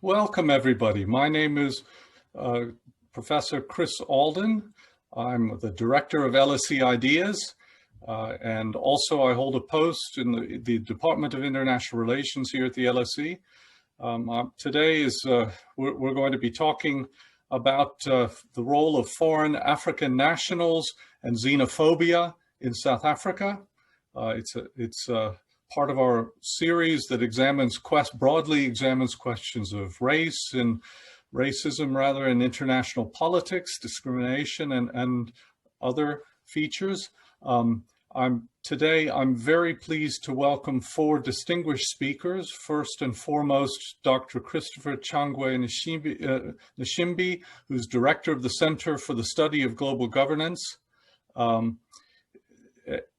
Welcome, everybody. My name is Professor Chris Alden. I'm the director of LSE Ideas, and also I hold a post in the Department of International Relations here at the LSE. Today we're going to be talking about the role of foreign African nationals and xenophobia in South Africa. It's part of our series that broadly examines questions of race and racism, rather, in international politics, discrimination, and other features. Today, I'm very pleased to welcome four distinguished speakers. First and foremost, Dr. Christopher Changwe Nshimbi, who's director of the Center for the Study of Global Governance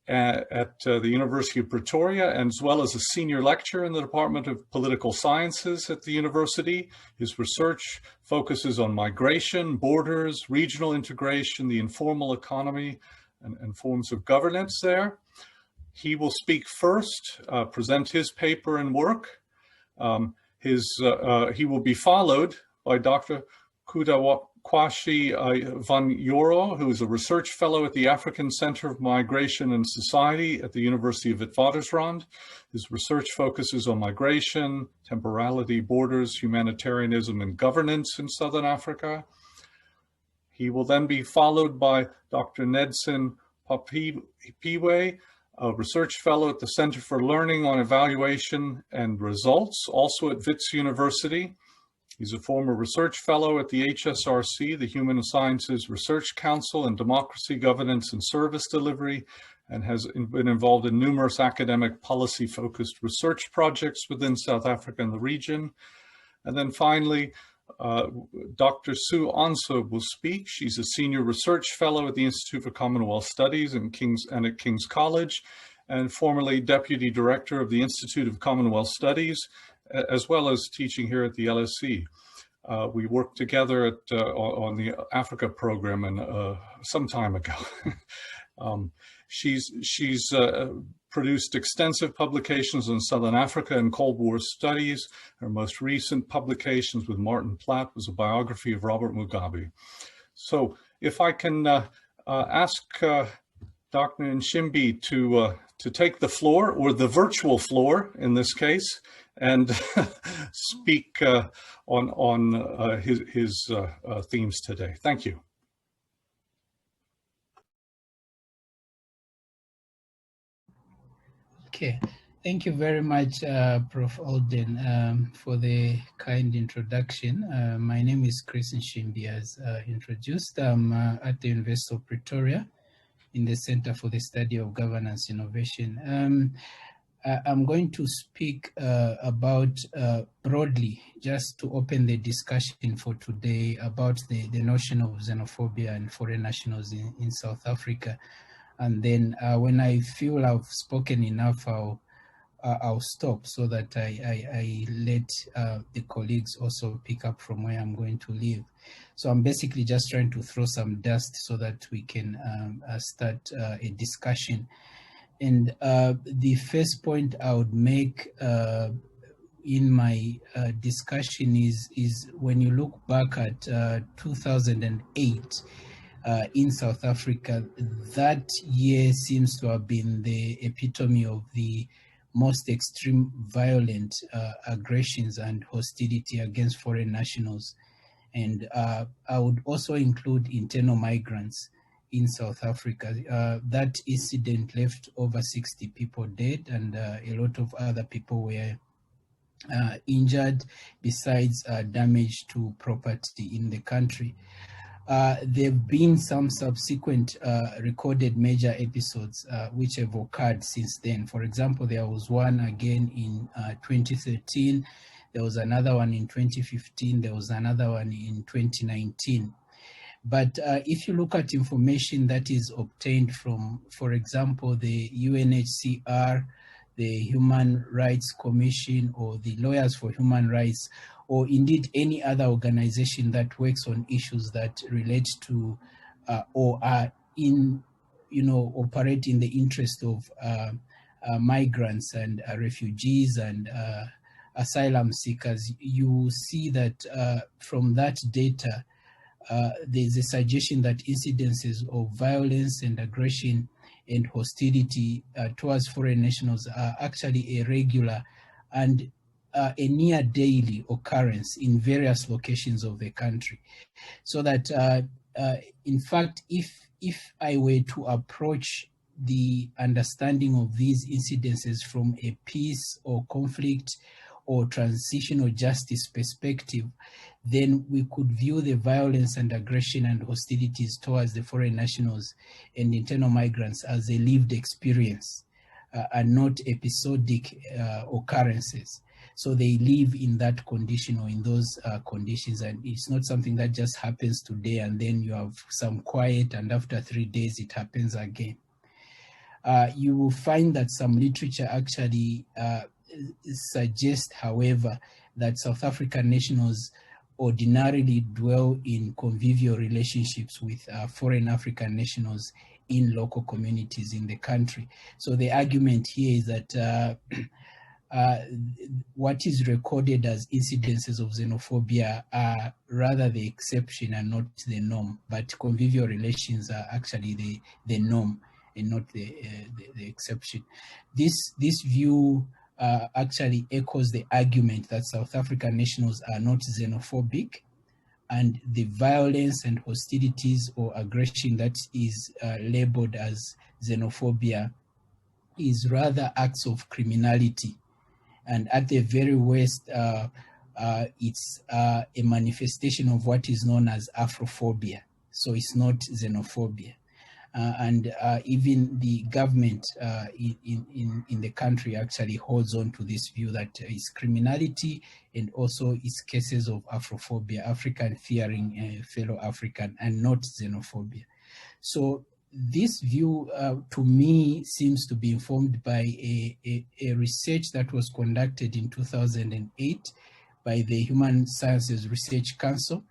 at the University of Pretoria, and as well as a senior lecturer in the Department of Political Sciences at the university. His research focuses on migration, borders, regional integration, the informal economy, and forms of governance there. He will speak first, present his paper and work. He will be followed by Dr. Kudakwashe Vanyoro, who is a research fellow at the African Center of Migration and Society at the University of Witwatersrand. His research focuses on migration, temporality, borders, humanitarianism, and governance in Southern Africa. He will then be followed by Dr. Nedson Pophiwa, a research fellow at the Center for Learning on Evaluation and Results, also at Wits University. He's a former research fellow at the HSRC, the Human Sciences Research Council, and Democracy, Governance, and Service Delivery, and has been involved in numerous academic policy-focused research projects within South Africa and the region. And then finally, Dr. Sue Onslow will speak. She's a senior research fellow at the Institute for Commonwealth Studies and at King's College, and formerly deputy director of the Institute of Commonwealth Studies, as well as teaching here at the LSE. We worked together on the Africa program some time ago. She's produced extensive publications on Southern Africa and Cold War studies. Her most recent publications with Martin Platt was a biography of Robert Mugabe. So if I can ask Dr. Nshimbi to take the floor, or the virtual floor in this case, and speak on his themes today. Thank you. Okay, thank you very much, Prof. Alden, for the kind introduction. My name is Chris Nshimbi, as introduced. I'm at the University of Pretoria in the Center for the Study of Governance Innovation. I'm going to speak about broadly, just to open the discussion for today, about the notion of xenophobia and foreign nationals in South Africa. And then when I feel I've spoken enough, I'll stop so that I let the colleagues also pick up from where I'm going to leave. So I'm basically just trying to throw some dust so that we can start a discussion. And the first point I would make in my discussion is when you look back at 2008 in South Africa, that year seems to have been the epitome of the most extreme violent aggressions and hostility against foreign nationals. And I would also include internal migrants in South Africa. That incident left over 60 people dead, and a lot of other people were injured, besides damage to property in the country. There have been some subsequent recorded major episodes which have occurred since then. For example, there was one again in 2013, there was another one in 2015, there was another one in 2019. But if you look at information that is obtained from, for example, the UNHCR, the Human Rights Commission, or the Lawyers for Human Rights, or indeed any other organization that works on issues that relate to or are operate in the interest of migrants and refugees and asylum seekers, you see that from that data, there's a suggestion that incidences of violence and aggression and hostility towards foreign nationals are actually a regular and a near daily occurrence in various locations of the country. So that, in fact, if I were to approach the understanding of these incidences from a peace or conflict or transitional justice perspective, then we could view the violence and aggression and hostilities towards the foreign nationals and internal migrants as a lived experience and not episodic occurrences. So they live in that condition or in those conditions, and it's not something that just happens today and then you have some quiet and after 3 days it happens again. You will find that some literature actually suggests, however, that South African nationals ordinarily dwell in convivial relationships with foreign African nationals in local communities in the country. So the argument here is that what is recorded as incidences of xenophobia are rather the exception and not the norm, but convivial relations are actually the norm and not the exception. This view actually echoes the argument that South African nationals are not xenophobic, and the violence and hostilities or aggression that is labeled as xenophobia is rather acts of criminality. And at the very worst, it's a manifestation of what is known as Afrophobia. So it's not xenophobia. And even the government in the country actually holds on to this view that it's criminality and also it's cases of Afrophobia, African fearing fellow African, and not xenophobia. So this view, to me, seems to be informed by a research that was conducted in 2008 by the Human Sciences Research Council,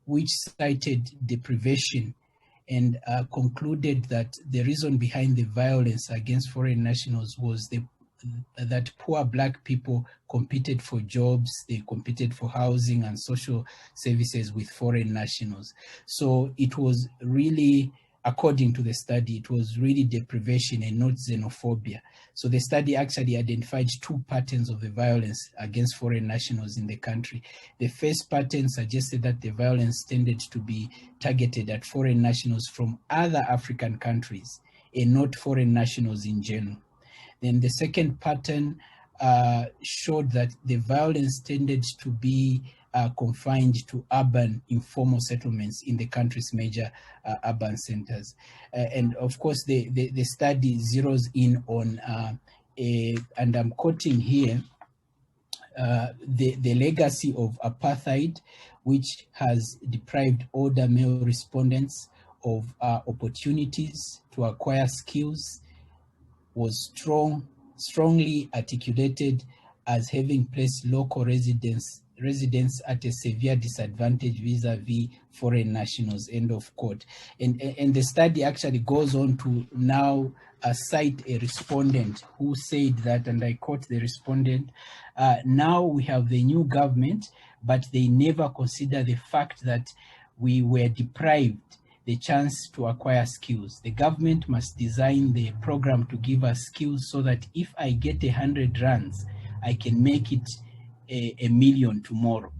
which cited deprivation and concluded that the reason behind the violence against foreign nationals was that poor Black people competed for jobs, they competed for housing and social services with foreign nationals. So it was really, according to the study, it was really deprivation and not xenophobia. So the study actually identified two patterns of the violence against foreign nationals in the country. The first pattern suggested that the violence tended to be targeted at foreign nationals from other African countries and not foreign nationals in general. Then the second pattern showed that the violence tended to be confined to urban informal settlements in the country's major urban centers. And of course, the study zeroes in on, and I'm quoting here, the legacy of apartheid, which has deprived older male respondents of opportunities to acquire skills, was strongly articulated as having placed local residents at a severe disadvantage vis-a-vis foreign nationals, end of quote. And the study actually goes on to now cite a respondent who said that, and I quote the respondent, now we have the new government, but they never consider the fact that we were deprived the chance to acquire skills. The government must design the program to give us skills so that if I get 100 rands, I can make it a million tomorrow.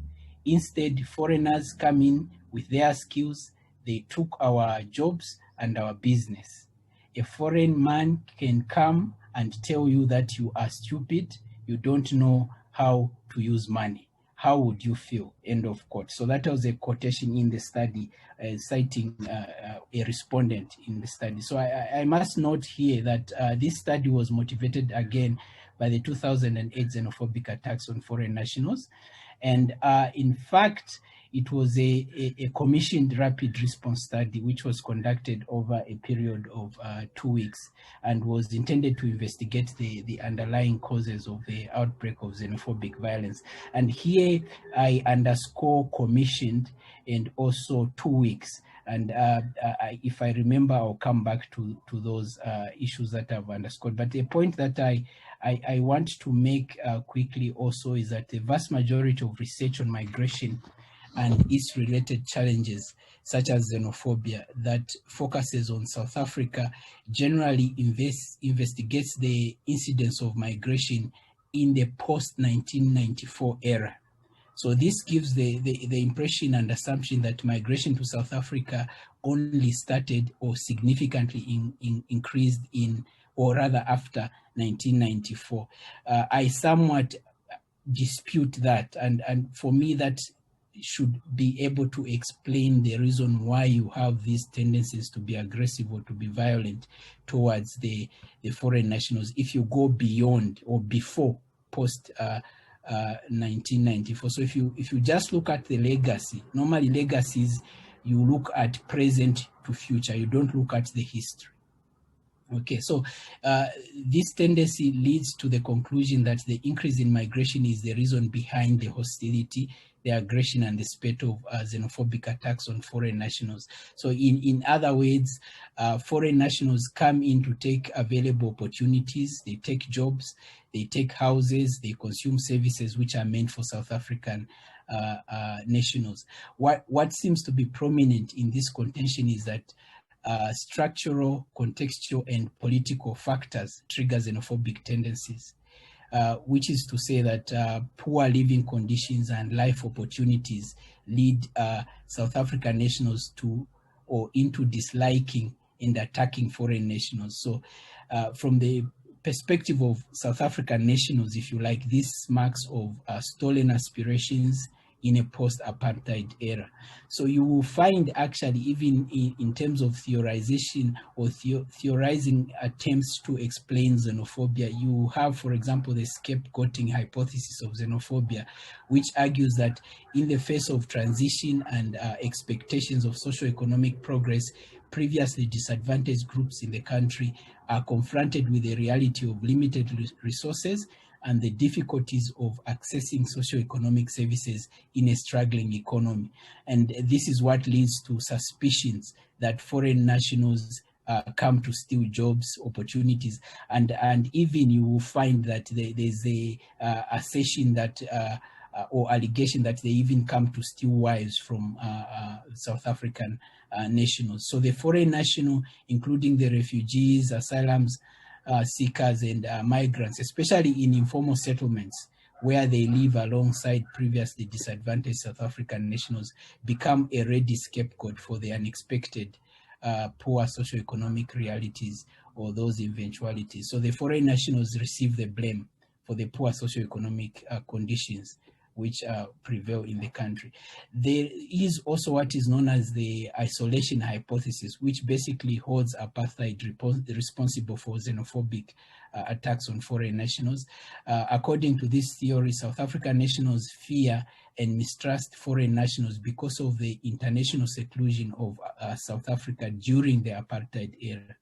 Instead, foreigners come in with their skills, they took our jobs and our business. A foreign man can come and tell you that you are stupid, you don't know how to use money. How would you feel? End of quote. So that was a quotation in the study, citing a respondent in the study. So I must note here that this study was motivated again by the 2008 xenophobic attacks on foreign nationals. And in fact, it was a commissioned rapid response study which was conducted over a period of 2 weeks and was intended to investigate the underlying causes of the outbreak of xenophobic violence. And here I underscore commissioned and also 2 weeks. And if I remember, I'll come back to those issues that I've underscored. But the point that I want to make quickly also is that the vast majority of research on migration and its related challenges, such as xenophobia, that focuses on South Africa, generally investigates the incidence of migration in the post-1994 era. So this gives the impression and assumption that migration to South Africa only started or significantly increased in, or rather after 1994. I somewhat dispute that, and for me that should be able to explain the reason why you have these tendencies to be aggressive or to be violent towards the foreign nationals if you go beyond or before post 1994. So if you just look at the legacy, normally legacies, you look at present to future, you don't look at the history. Okay, so this tendency leads to the conclusion that the increase in migration is the reason behind the hostility, the aggression, and the spate of xenophobic attacks on foreign nationals. So in other words, foreign nationals come in to take available opportunities, they take jobs, they take houses, they consume services which are meant for South African nationals. What seems to be prominent in this contention is that structural, contextual, and political factors trigger xenophobic tendencies, which is to say that poor living conditions and life opportunities lead South African nationals to or into disliking and attacking foreign nationals. So from the perspective of South African nationals, if you like, this marks of stolen aspirations in a post-apartheid era. So you will find actually even in terms of theorization or theorizing attempts to explain xenophobia, you have, for example, the scapegoating hypothesis of xenophobia, which argues that in the face of transition and expectations of socio-economic progress, previously disadvantaged groups in the country are confronted with the reality of limited resources and the difficulties of accessing socio-economic services in a struggling economy. And this is what leads to suspicions that foreign nationals come to steal jobs, opportunities, and even you will find that there's a assertion that or allegation that they even come to steal wives from South African nationals. So the foreign national, including the refugees, asylums, seekers, and migrants, especially in informal settlements where they live alongside previously disadvantaged South African nationals, become a ready scapegoat for the unexpected poor socioeconomic realities or those eventualities. So the foreign nationals receive the blame for the poor socioeconomic conditions which prevail in the country. There is also what is known as the isolation hypothesis, which basically holds apartheid responsible for xenophobic attacks on foreign nationals. According to this theory, South African nationals fear and mistrust foreign nationals because of the international seclusion of South Africa during the apartheid era.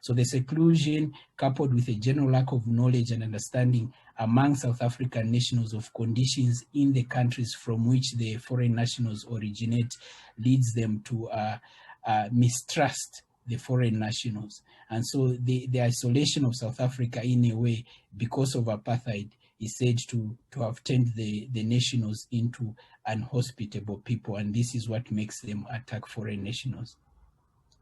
So the seclusion, coupled with a general lack of knowledge and understanding among South African nationals of conditions in the countries from which the foreign nationals originate, leads them to mistrust the foreign nationals. And so the isolation of South Africa, in a way, because of apartheid, is said to have turned the nationals into unhospitable people, and this is what makes them attack foreign nationals.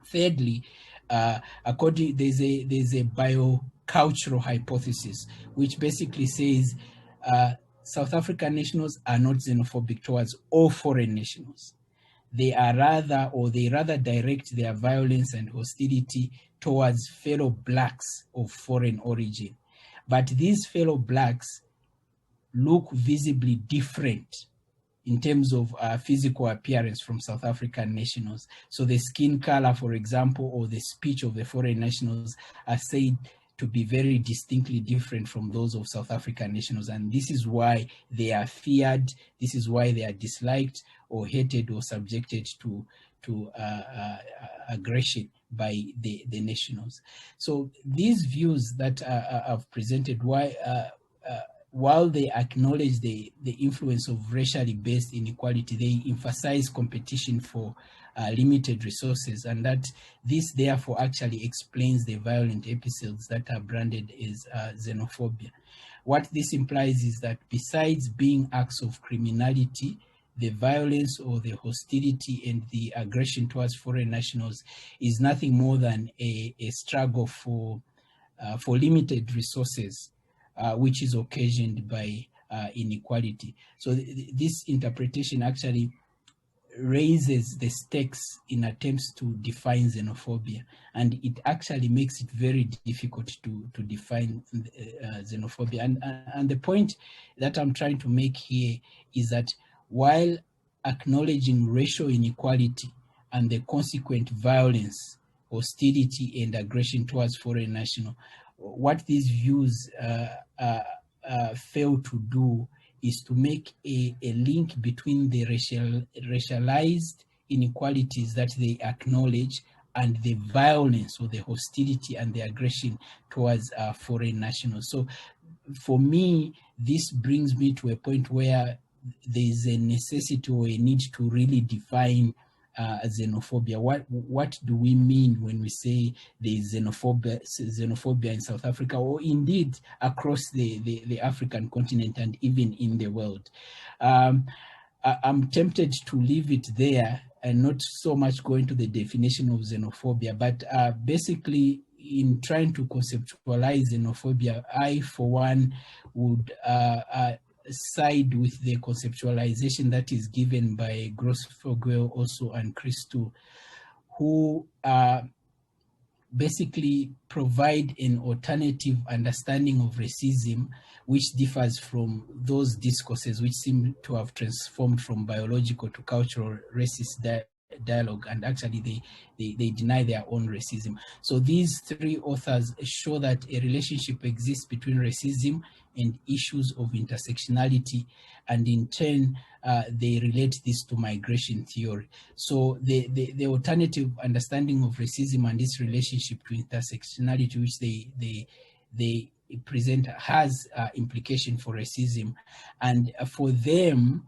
Thirdly, there's a biocultural hypothesis, which basically says South African nationals are not xenophobic towards all foreign nationals. They rather direct their violence and hostility towards fellow blacks of foreign origin. But these fellow blacks look visibly different in terms of physical appearance from South African nationals. So the skin color, for example, or the speech of the foreign nationals are said to be very distinctly different from those of South African nationals. And this is why they are feared, this is why they are disliked or hated or subjected to aggression by the nationals. So these views that I've presented, while they acknowledge the influence of racially based inequality, they emphasize competition for limited resources, and that this therefore actually explains the violent episodes that are branded as xenophobia. What this implies is that besides being acts of criminality, the violence or the hostility and the aggression towards foreign nationals is nothing more than a struggle for limited resources, which is occasioned by inequality. So this interpretation actually raises the stakes in attempts to define xenophobia, and it actually makes it very difficult to define xenophobia. And the point that I'm trying to make here is that while acknowledging racial inequality and the consequent violence, hostility, and aggression towards foreign nationals, what these views fail to do is to make a link between the racialized inequalities that they acknowledge and the violence or the hostility and the aggression towards foreign nationals. So for me, this brings me to a point where there's a necessity or a need to really define xenophobia. What do we mean when we say there's xenophobia in South Africa, or indeed across the African continent and even in the world? I'm tempted to leave it there and not so much go into the definition of xenophobia, but basically in trying to conceptualize xenophobia, I for one would side with the conceptualization that is given by Grossfogel also and Christou, who basically provide an alternative understanding of racism which differs from those discourses which seem to have transformed from biological to cultural racist dialogue, and actually they deny their own racism. So these three authors show that a relationship exists between racism and issues of intersectionality, and in turn they relate this to migration theory. So the alternative understanding of racism and its relationship to intersectionality, which they present, has implication for racism, and for them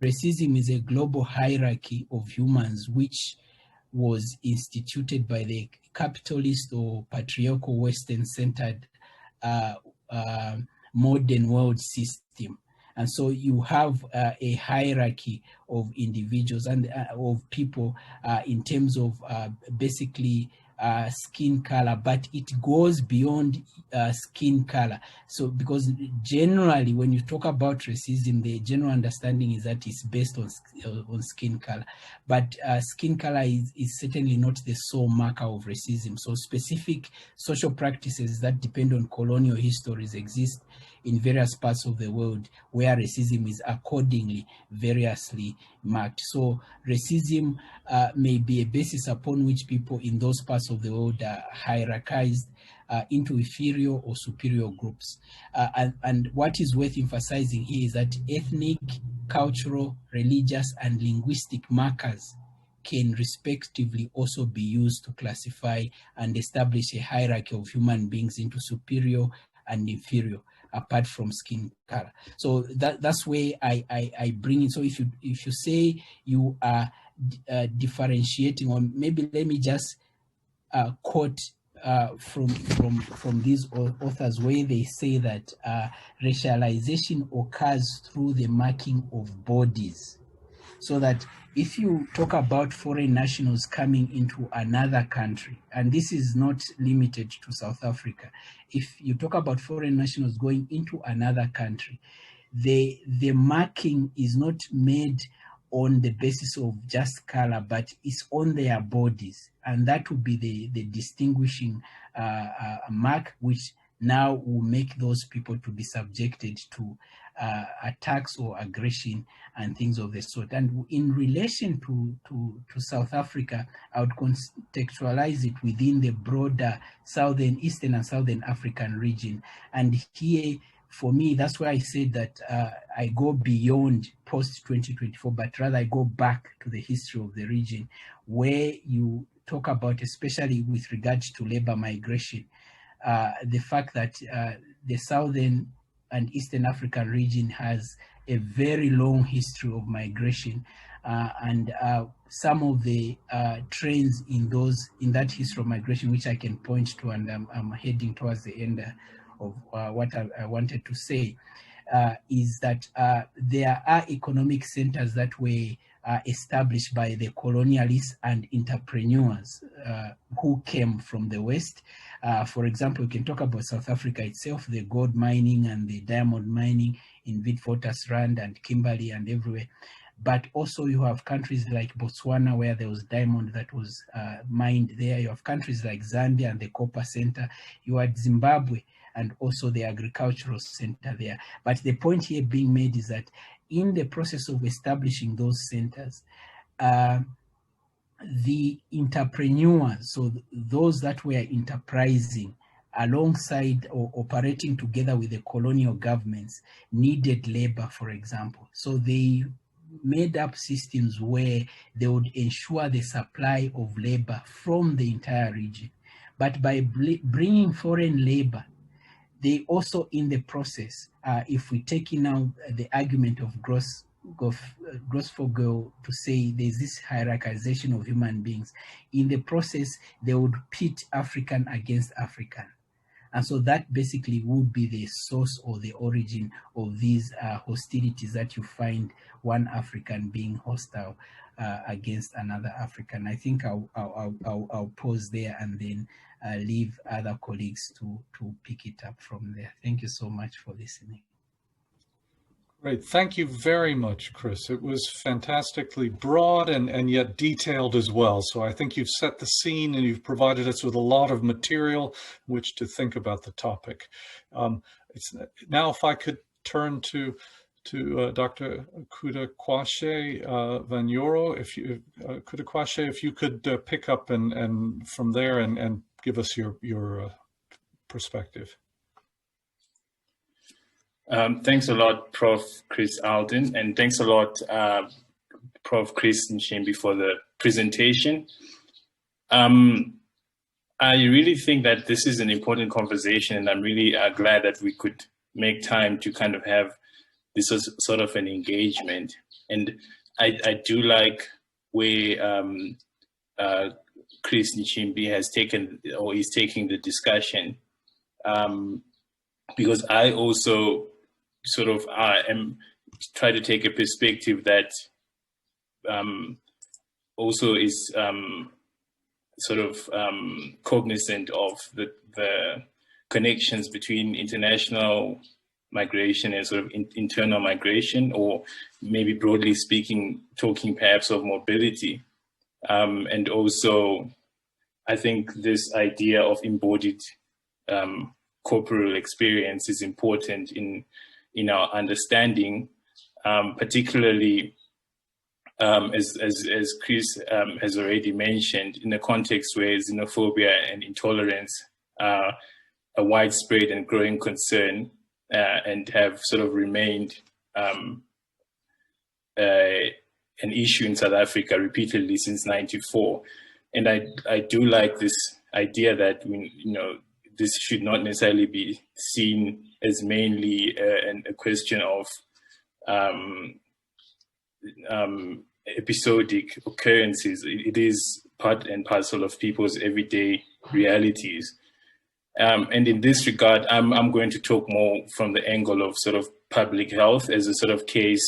racism is a global hierarchy of humans which was instituted by the capitalist or patriarchal Western-centered modern world system. And so you have a hierarchy of individuals and of people in terms of basically skin color, but it goes beyond skin color. So because generally when you talk about racism, the general understanding is that it's based on skin color, but skin color is certainly not the sole marker of racism. So specific social practices that depend on colonial histories exist in various parts of the world where racism is accordingly variously marked. So racism may be a basis upon which people in those parts of the world are hierarchized into inferior or superior groups. And what is worth emphasizing here is that ethnic, cultural, religious, and linguistic markers can respectively also be used to classify and establish a hierarchy of human beings into superior and inferior, apart from skin color. So that's where I bring it. So if you say you are differentiating, or maybe let me just quote from these authors, where they say that racialization occurs through the marking of bodies. So that if you talk about foreign nationals coming into another country, and this is not limited to South Africa, if you talk about foreign nationals going into another country, the marking is not made on the basis of just color, but it's on their bodies. And that would be the distinguishing mark, which now will make those people to be subjected to attacks or aggression and things of the sort. And in relation to South Africa, I would contextualize it within the broader southern, eastern and southern African region. And here, for me, that's why I said that I go beyond post-2024, but rather I go back to the history of the region, where you talk about, especially with regards to labor migration, the fact that the southern and Eastern African region has a very long history of migration, and some of the trends in that history of migration, which I can point to, and I'm heading towards the end of what I wanted to say, is that there are economic centers that were established by the colonialists and entrepreneurs who came from the West. For example, we can talk about South Africa itself, the gold mining and the diamond mining in Witwatersrand and Kimberley and everywhere. But also you have countries like Botswana, where there was diamond that was mined there. You have countries like Zambia and the copper center. You had Zimbabwe and also the agricultural center there. But the point here being made is that in the process of establishing those centers, the entrepreneurs, so those that were enterprising alongside or operating together with the colonial governments, needed labor, for example. So they made up systems where they would ensure the supply of labor from the entire region. But by bringing foreign labor, they also, in the process, if we take in now the argument of Grossfogel to say there's this hierarchization of human beings, in the process, they would pit African against African. And so that basically would be the source or the origin of these hostilities that you find one African being hostile against another African. I think I'll pause there and then leave other colleagues to pick it up from there. Thank you so much for listening. Great. Thank you very much, Chris. It was fantastically broad and yet detailed as well. So I think you've set the scene and you've provided us with a lot of material which to think about the topic. Now, if I could turn to Dr. Kudakwashe Vanyoro, Kudakwashe, if you could pick up and from there and give us your perspective. Thanks a lot, Prof. Chris Alden, and thanks a lot, Prof. Chris Nshimbi, for the presentation. I really think that this is an important conversation, and I'm really glad that we could make time to kind of have this sort of an engagement. And I do like where Chris Nshimbi has taken or is taking the discussion, because I also sort of try to take a perspective that also is sort of cognizant of the connections between international migration and sort of internal migration, or maybe broadly speaking, talking perhaps of mobility. And also, I think this idea of embodied corporal experience is important in our understanding, particularly as Chris has already mentioned, in a context where xenophobia and intolerance are a widespread and growing concern, and have sort of remained an issue in South Africa repeatedly since '94. And I do like this idea that this should not necessarily be seen as mainly a question of episodic occurrences. It is part and parcel of people's everyday realities. And in this regard, I'm going to talk more from the angle of sort of public health as a sort of case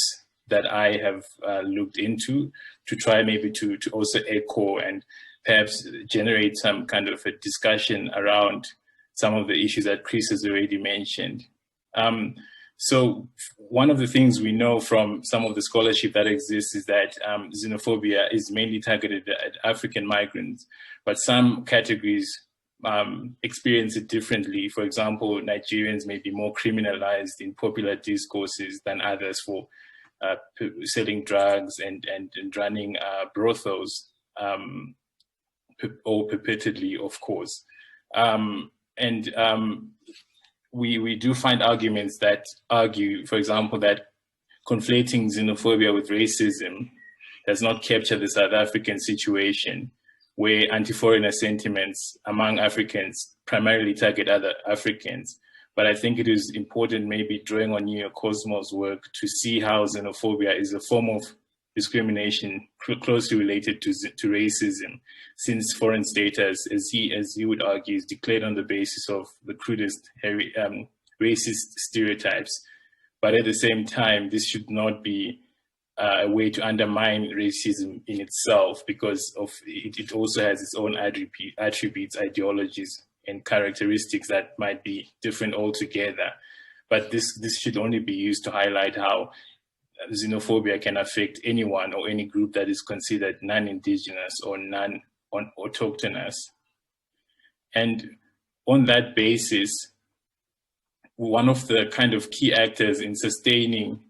that I have looked into, to try maybe to also echo and perhaps generate some kind of a discussion around some of the issues that Chris has already mentioned. So one of the things we know from some of the scholarship that exists is that xenophobia is mainly targeted at African migrants, but some categories experience it differently. For example, Nigerians may be more criminalized in popular discourses than others for selling drugs and running brothels, or perpetually, of course. We do find arguments that argue, for example, that conflating xenophobia with racism does not capture the South African situation, where anti-foreigner sentiments among Africans primarily target other Africans. But I think it is important, maybe drawing on New York Cosmos' work, to see how xenophobia is a form of discrimination closely related to racism, since foreign status, as he would argue, is declared on the basis of the crudest racist stereotypes. But at the same time, this should not be a way to undermine racism in itself, because of it also has its own attributes, ideologies, and characteristics that might be different altogether. But this should only be used to highlight how xenophobia can affect anyone or any group that is considered non-indigenous or non-autochthonous. And on that basis, one of the kind of key actors in sustaining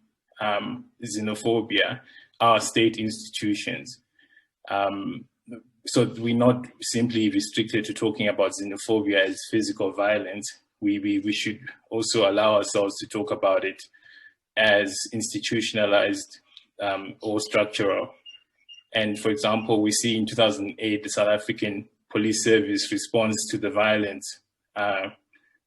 xenophobia are state institutions. So we're not simply restricted to talking about xenophobia as physical violence. We should also allow ourselves to talk about it as institutionalized or structural. And for example, we see in 2008, the South African Police Service response to the violence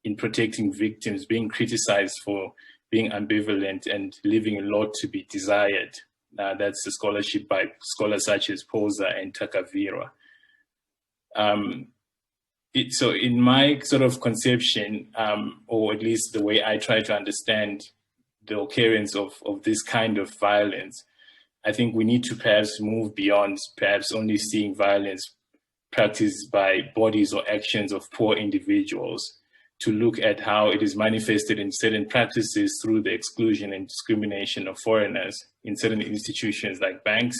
in protecting victims being criticized for being ambivalent and leaving a lot to be desired. That's the scholarship by scholars such as Posa and Takavira. So in my sort of conception, or at least the way I try to understand the occurrence of this kind of violence, I think we need to perhaps move beyond perhaps only seeing violence practiced by bodies or actions of poor individuals, to look at how it is manifested in certain practices through the exclusion and discrimination of foreigners in certain institutions like banks,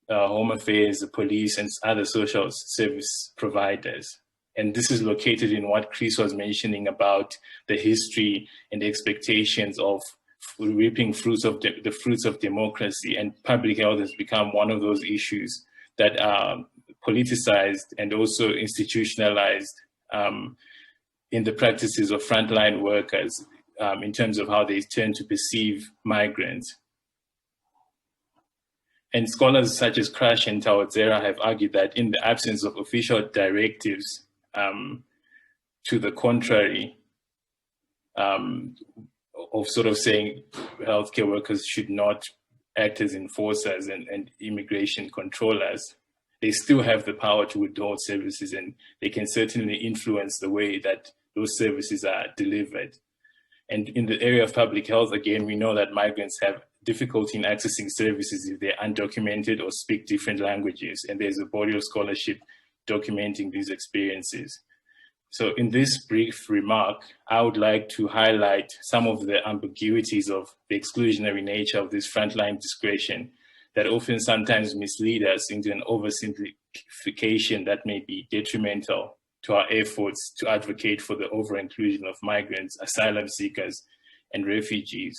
home affairs, the police, and other social service providers. And this is located in what Chris was mentioning about the history and the expectations of reaping the fruits of democracy. And public health has become one of those issues that are politicized and also institutionalized in the practices of frontline workers in terms of how they tend to perceive migrants. And scholars such as Crash and Tawadzera have argued that in the absence of official directives to the contrary, of sort of saying healthcare workers should not act as enforcers and immigration controllers, they still have the power to withhold services, and they can certainly influence the way that those services are delivered. And in the area of public health, again, we know that migrants have difficulty in accessing services if they're undocumented or speak different languages. And there's a body of scholarship documenting these experiences. So in this brief remark, I would like to highlight some of the ambiguities of the exclusionary nature of this frontline discretion that often sometimes mislead us into an oversimplification that may be detrimental to our efforts to advocate for the over-inclusion of migrants, asylum seekers, and refugees.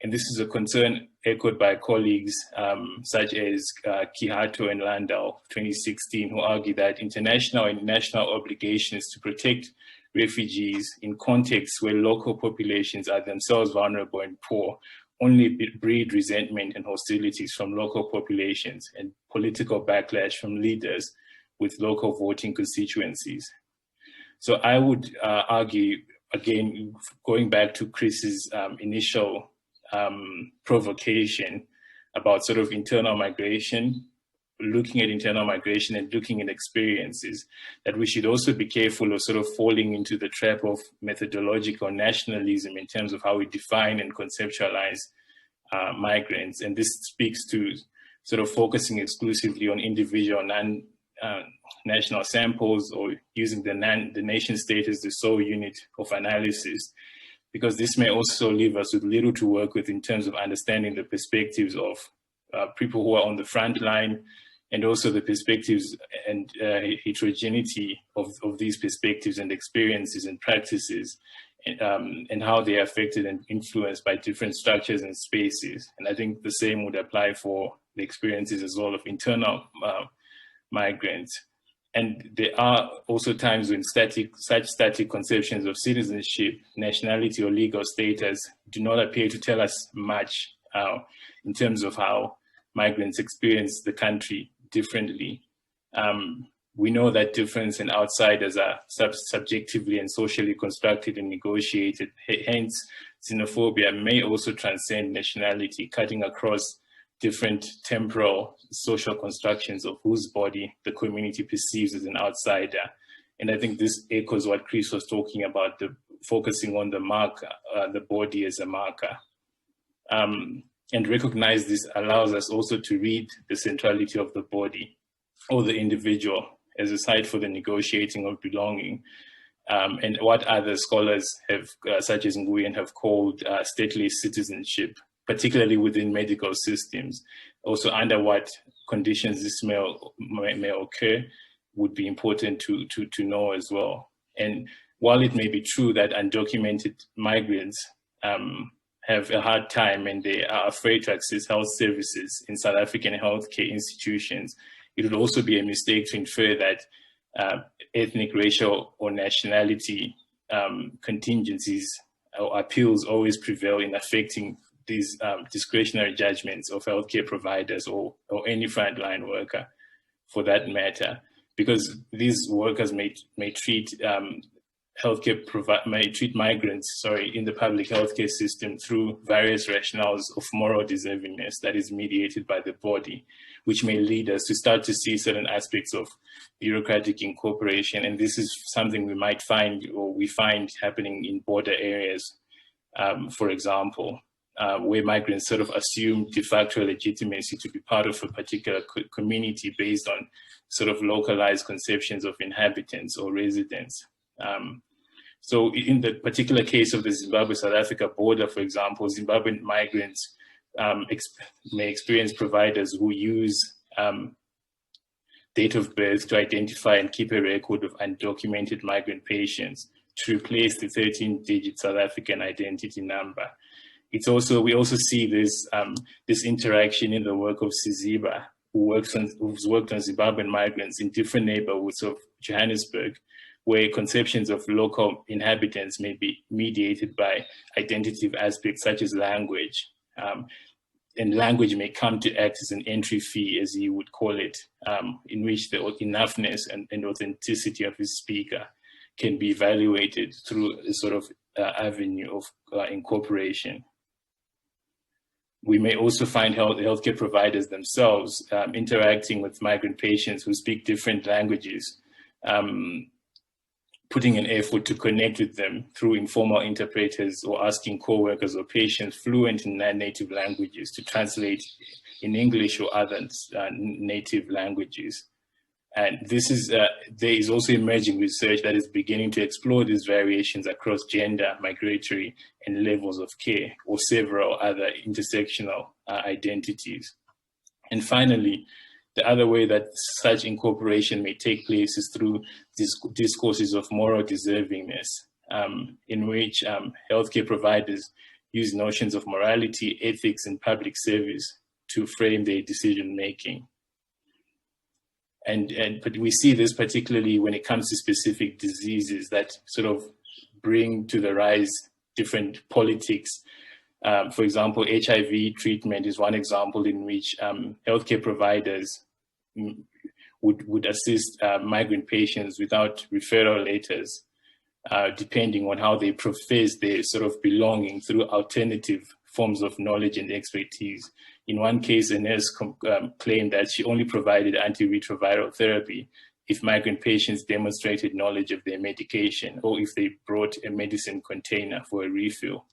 And this is a concern echoed by colleagues such as Kihato and Landau, 2016, who argue that international and national obligations to protect refugees in contexts where local populations are themselves vulnerable and poor only breed resentment and hostilities from local populations and political backlash from leaders with local voting constituencies. So I would argue, again, going back to Chris's initial provocation about sort of internal migration, looking at internal migration and looking at experiences, that we should also be careful of sort of falling into the trap of methodological nationalism in terms of how we define and conceptualize migrants. And this speaks to sort of focusing exclusively on individual national samples, or using the nation state as the sole unit of analysis, because this may also leave us with little to work with in terms of understanding the perspectives of people who are on the front line and also the perspectives and heterogeneity of these perspectives and experiences and practices, and how they are affected and influenced by different structures and spaces. And I think the same would apply for the experiences as well of internal migrants. And there are also times when such static conceptions of citizenship, nationality, or legal status do not appear to tell us much in terms of how migrants experience the country differently. We know that difference and outsiders are subjectively and socially constructed and negotiated. Hence, xenophobia may also transcend nationality, cutting across different temporal social constructions of whose body the community perceives as an outsider. And I think this echoes what Chris was talking about, the focusing on the marker, the body as a marker. And recognize this allows us also to read the centrality of the body or the individual as a site for the negotiating of belonging, and what other scholars have, such as Nguyen, have called stateless citizenship, particularly within medical systems. Also, under what conditions this may occur would be important to know as well. And while it may be true that undocumented migrants have a hard time and they are afraid to access health services in South African healthcare institutions, it would also be a mistake to infer that ethnic, racial, or nationality contingencies or appeals always prevail in affecting these discretionary judgments of healthcare providers or any frontline worker for that matter, because these workers may treat migrants, in the public healthcare system through various rationales of moral deservingness that is mediated by the body, which may lead us to start to see certain aspects of bureaucratic incorporation. And this is something we might find, or we find happening in border areas, for example, where migrants sort of assume de facto legitimacy to be part of a particular community based on sort of localized conceptions of inhabitants or residents. So in the particular case of the Zimbabwe-South Africa border, for example, Zimbabwean migrants may experience providers who use date of birth to identify and keep a record of undocumented migrant patients to replace the 13-digit South African identity number. We also see this interaction in the work of Siziba, who's worked on Zimbabwean migrants in different neighborhoods of Johannesburg, where conceptions of local inhabitants may be mediated by identitative aspects such as language. And language may come to act as an entry fee, as you would call it, in which the enoughness and authenticity of his speaker can be evaluated through a sort of avenue of incorporation. We may also find healthcare providers themselves interacting with migrant patients who speak different languages, putting an effort to connect with them through informal interpreters or asking co-workers or patients fluent in non-native languages to translate in English or other native languages. And there is also emerging research that is beginning to explore these variations across gender, migratory, and levels of care, or several other intersectional identities. And finally, the other way that such incorporation may take place is through these discourses of moral deservingness, in which healthcare providers use notions of morality, ethics, and public service to frame their decision-making. But we see this particularly when it comes to specific diseases that sort of bring to the rise different politics. For example, HIV treatment is one example in which healthcare providers would assist migrant patients without referral letters, depending on how they profess their sort of belonging through alternative forms of knowledge and expertise. In one case, a nurse claimed that she only provided antiretroviral therapy if migrant patients demonstrated knowledge of their medication or if they brought a medicine container for a refill.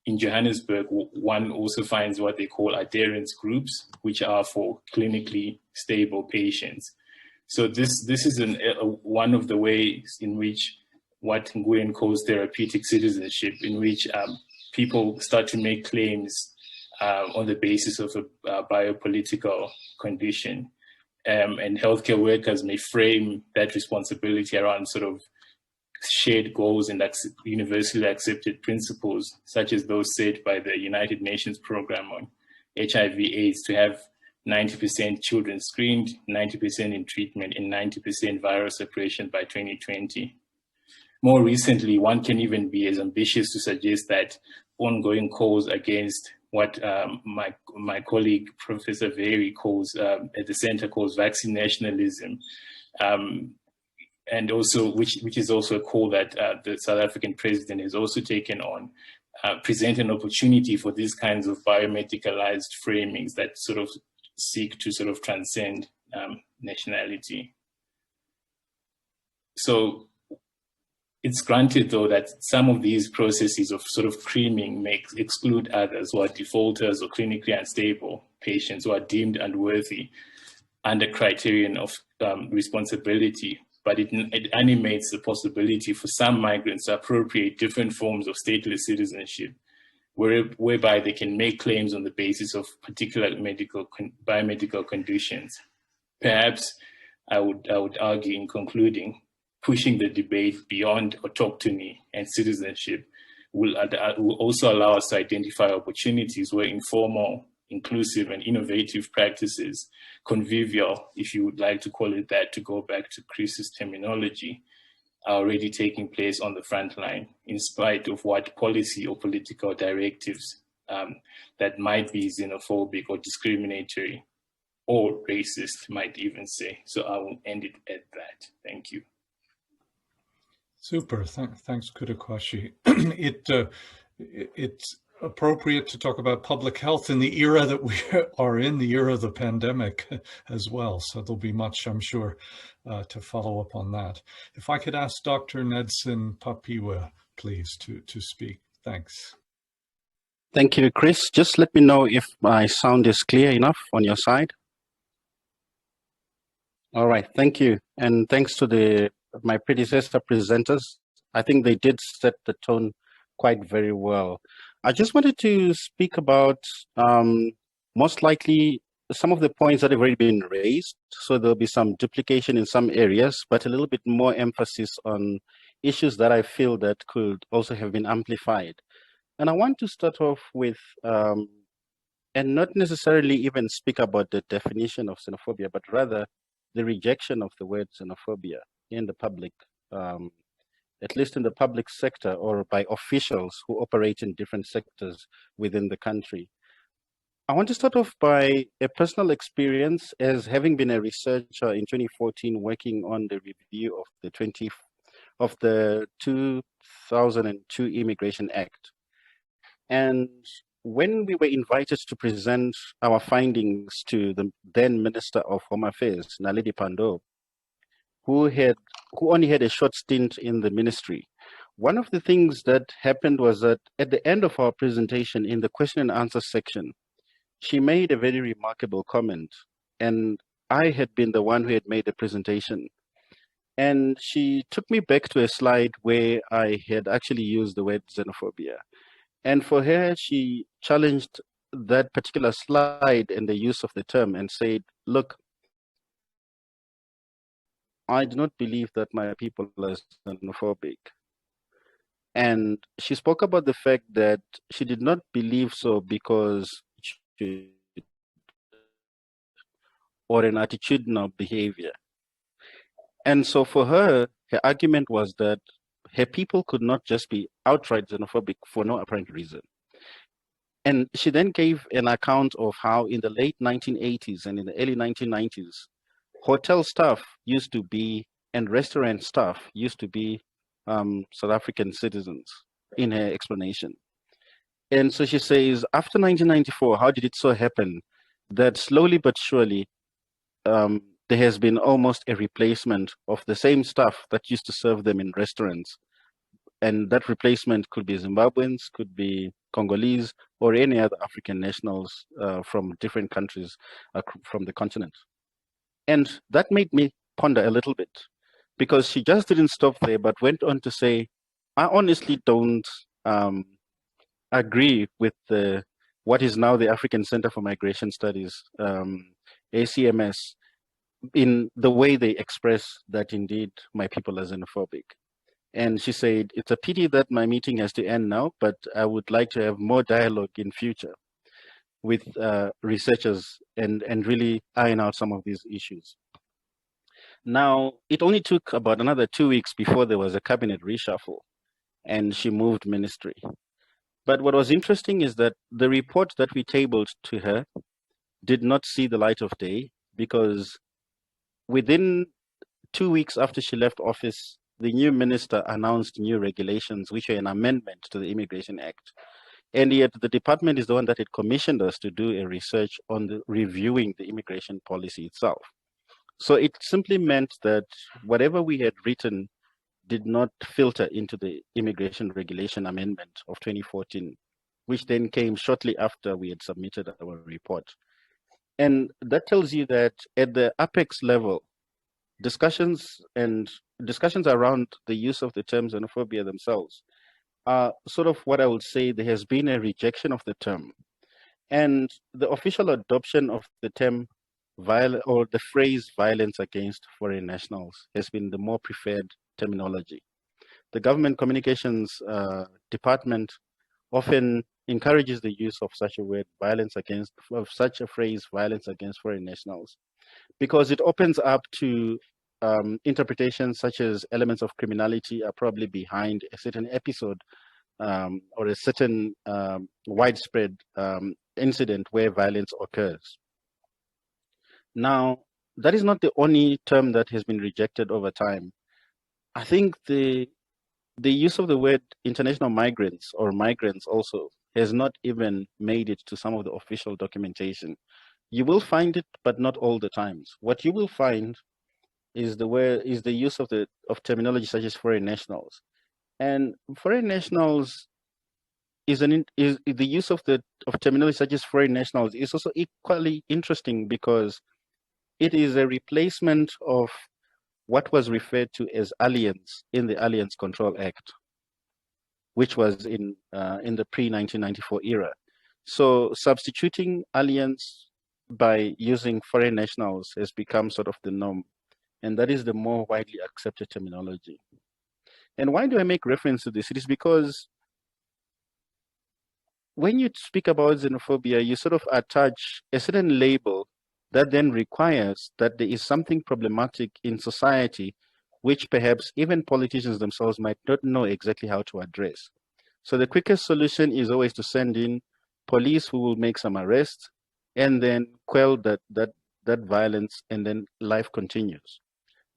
In Johannesburg, one also finds what they call adherence groups, which are for clinically stable patients. So this is one of the ways in which what Nguyen calls therapeutic citizenship, in which people start to make claims on the basis of a biopolitical condition. and healthcare workers may frame that responsibility around sort of shared goals and universally accepted principles, such as those set by the United Nations Program on HIV/AIDS, to have 90% children screened, 90% in treatment, and 90% viral suppression by 2020. More recently, one can even be as ambitious to suggest that ongoing calls against what my colleague, Professor Very, calls at the center calls vaccine nationalism, and also which is also a call that the South African president has also taken on, present an opportunity for these kinds of biomedicalized framings that sort of seek to sort of transcend nationality. So it's granted, though, that some of these processes of sort of creaming may exclude others who are defaulters or clinically unstable patients who are deemed unworthy under criterion of responsibility, but it animates the possibility for some migrants to appropriate different forms of stateless citizenship, whereby they can make claims on the basis of particular biomedical conditions. Perhaps I would argue, in concluding, pushing the debate beyond autochthony and citizenship will also allow us to identify opportunities where informal, inclusive, and innovative practices, convivial, if you would like to call it that, to go back to Chris's terminology, are already taking place on the front line, in spite of what policy or political directives that might be xenophobic or discriminatory or racist might even say. So I will end it at that. Thank you. Super. Thanks, Kudakwashe. It's appropriate to talk about public health in the era that we are in, the era of the pandemic as well. So there'll be much, I'm sure, to follow up on that. If I could ask Dr. Nedson Pophiwa, please, to speak. Thanks. Thank you, Chris. Just let me know if my sound is clear enough on your side. All right, thank you. And thanks to my predecessor presenters. I think they did set the tone quite very well. I just wanted to speak about most likely some of the points that have already been raised. So there'll be some duplication in some areas, but a little bit more emphasis on issues that I feel that could also have been amplified. And I want to start off with, and not necessarily even speak about the definition of xenophobia, but rather the rejection of the word xenophobia in the public, at least in the public sector, or by officials who operate in different sectors within the country. I want to start off by a personal experience as having been a researcher in 2014 working on the review of the 2002 Immigration Act. And when we were invited to present our findings to the then Minister of Home Affairs, Naledi Pandor, who only had a short stint in the ministry, one of the things that happened was that at the end of our presentation, in the question and answer section, she made a very remarkable comment, and I had been the one who had made the presentation. And she took me back to a slide where I had actually used the word xenophobia. And for her, she challenged that particular slide and the use of the term and said, look, I do not believe that my people are xenophobic. And she spoke about the fact that she did not believe so because or an attitudinal behavior. And so for her argument was that her people could not just be outright xenophobic for no apparent reason. And she then gave an account of how in the late 1980s and in the early 1990s, hotel staff used to be, and restaurant staff used to be South African citizens in her explanation. And so she says, after 1994, how did it so happen that slowly but surely, there has been almost a replacement of the same staff that used to serve them in restaurants. And that replacement could be Zimbabweans, could be Congolese, or any other African nationals from different countries from the continent. And that made me ponder a little bit, because she just didn't stop there, but went on to say, I honestly don't agree with what is now the African Center for Migration Studies, ACMS, in the way they express that indeed my people are xenophobic. And she said, it's a pity that my meeting has to end now, but I would like to have more dialogue in future with researchers and really iron out some of these issues. Now, it only took about another 2 weeks before there was a cabinet reshuffle and she moved ministry. But what was interesting is that the report that we tabled to her did not see the light of day, because within 2 weeks after she left office, the new minister announced new regulations, which are an amendment to the Immigration Act. And yet the department is the one that had commissioned us to do a research on reviewing the immigration policy itself. So it simply meant that whatever we had written did not filter into the Immigration Regulation Amendment of 2014, which then came shortly after we had submitted our report. And that tells you that at the apex level, discussions around the use of the term xenophobia themselves are sort of what I would say there has been a rejection of the term. And the official adoption of the term or the phrase violence against foreign nationals has been the more preferred terminology. The government communications department often encourages the use of such a word, such a phrase, violence against foreign nationals, because it opens up to interpretations such as elements of criminality are probably behind a certain episode or a certain widespread incident where violence occurs. Now, that is not the only term that has been rejected over time. I think the use of the word international migrants or migrants also has not even made it to some of the official documentation. You will find it, but not all the times. What you will find is the use of terminology such as foreign nationals. And foreign nationals is the use of terminology such as foreign nationals is also equally interesting, because it is a replacement of what was referred to as aliens in the Aliens Control Act, which was in the pre-1994 era. So substituting aliens by using foreign nationals has become sort of the norm, and that is the more widely accepted terminology. And why do I make reference to this? It is because when you speak about xenophobia, you sort of attach a certain label that then requires that there is something problematic in society, which perhaps even politicians themselves might not know exactly how to address. So the quickest solution is always to send in police who will make some arrests and then quell that violence, and then life continues.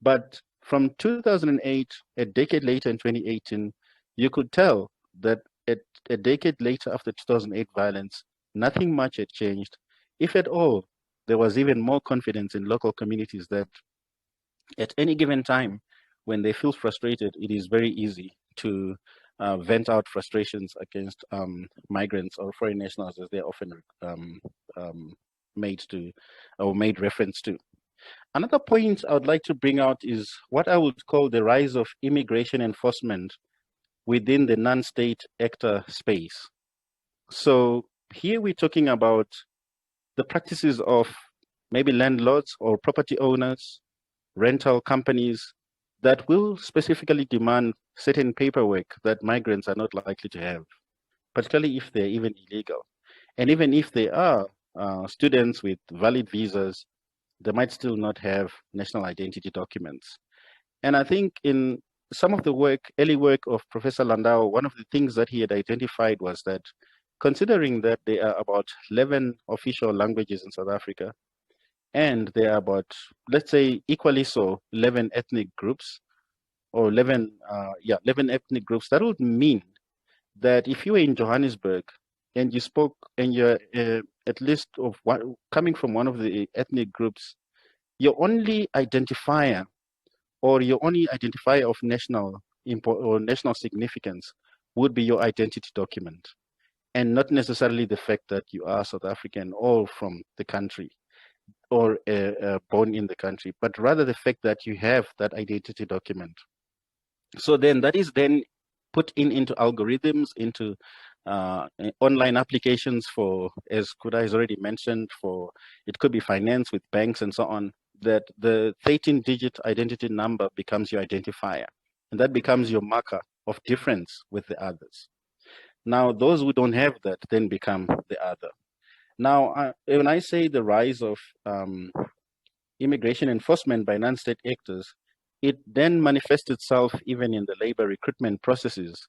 But from 2008, a decade later in 2018, you could tell that a decade later after 2008 violence, nothing much had changed. If at all, there was even more confidence in local communities that at any given time, when they feel frustrated, it is very easy to vent out frustrations against migrants or foreign nationals, as they're often made reference to. Another point I would like to bring out is what I would call the rise of immigration enforcement within the non-state actor space. So here we're talking about the practices of maybe landlords or property owners, rental companies that will specifically demand certain paperwork that migrants are not likely to have, particularly if they're even illegal. And even if they are students with valid visas, they might still not have national identity documents. And I think in some of the early work of Professor Landau, one of the things that he had identified was that, considering that there are about 11 official languages in South Africa, and there are about, let's say, equally so, 11 ethnic groups, or 11 ethnic groups, that would mean that if you were in Johannesburg and you spoke, and you're at least coming from one of the ethnic groups, your only identifier of national import or national significance would be your identity document, and not necessarily the fact that you are South African or from the country or born in the country, but rather the fact that you have that identity document. So then that is then put into algorithms, into online applications for, as Kuda has already mentioned, it could be finance with banks and so on. that the 13-digit identity number becomes your identifier, and that becomes your marker of difference with the others. Now, those who don't have that then become the other. Now, when I say the rise of immigration enforcement by non-state actors, it then manifests itself even in the labor recruitment processes,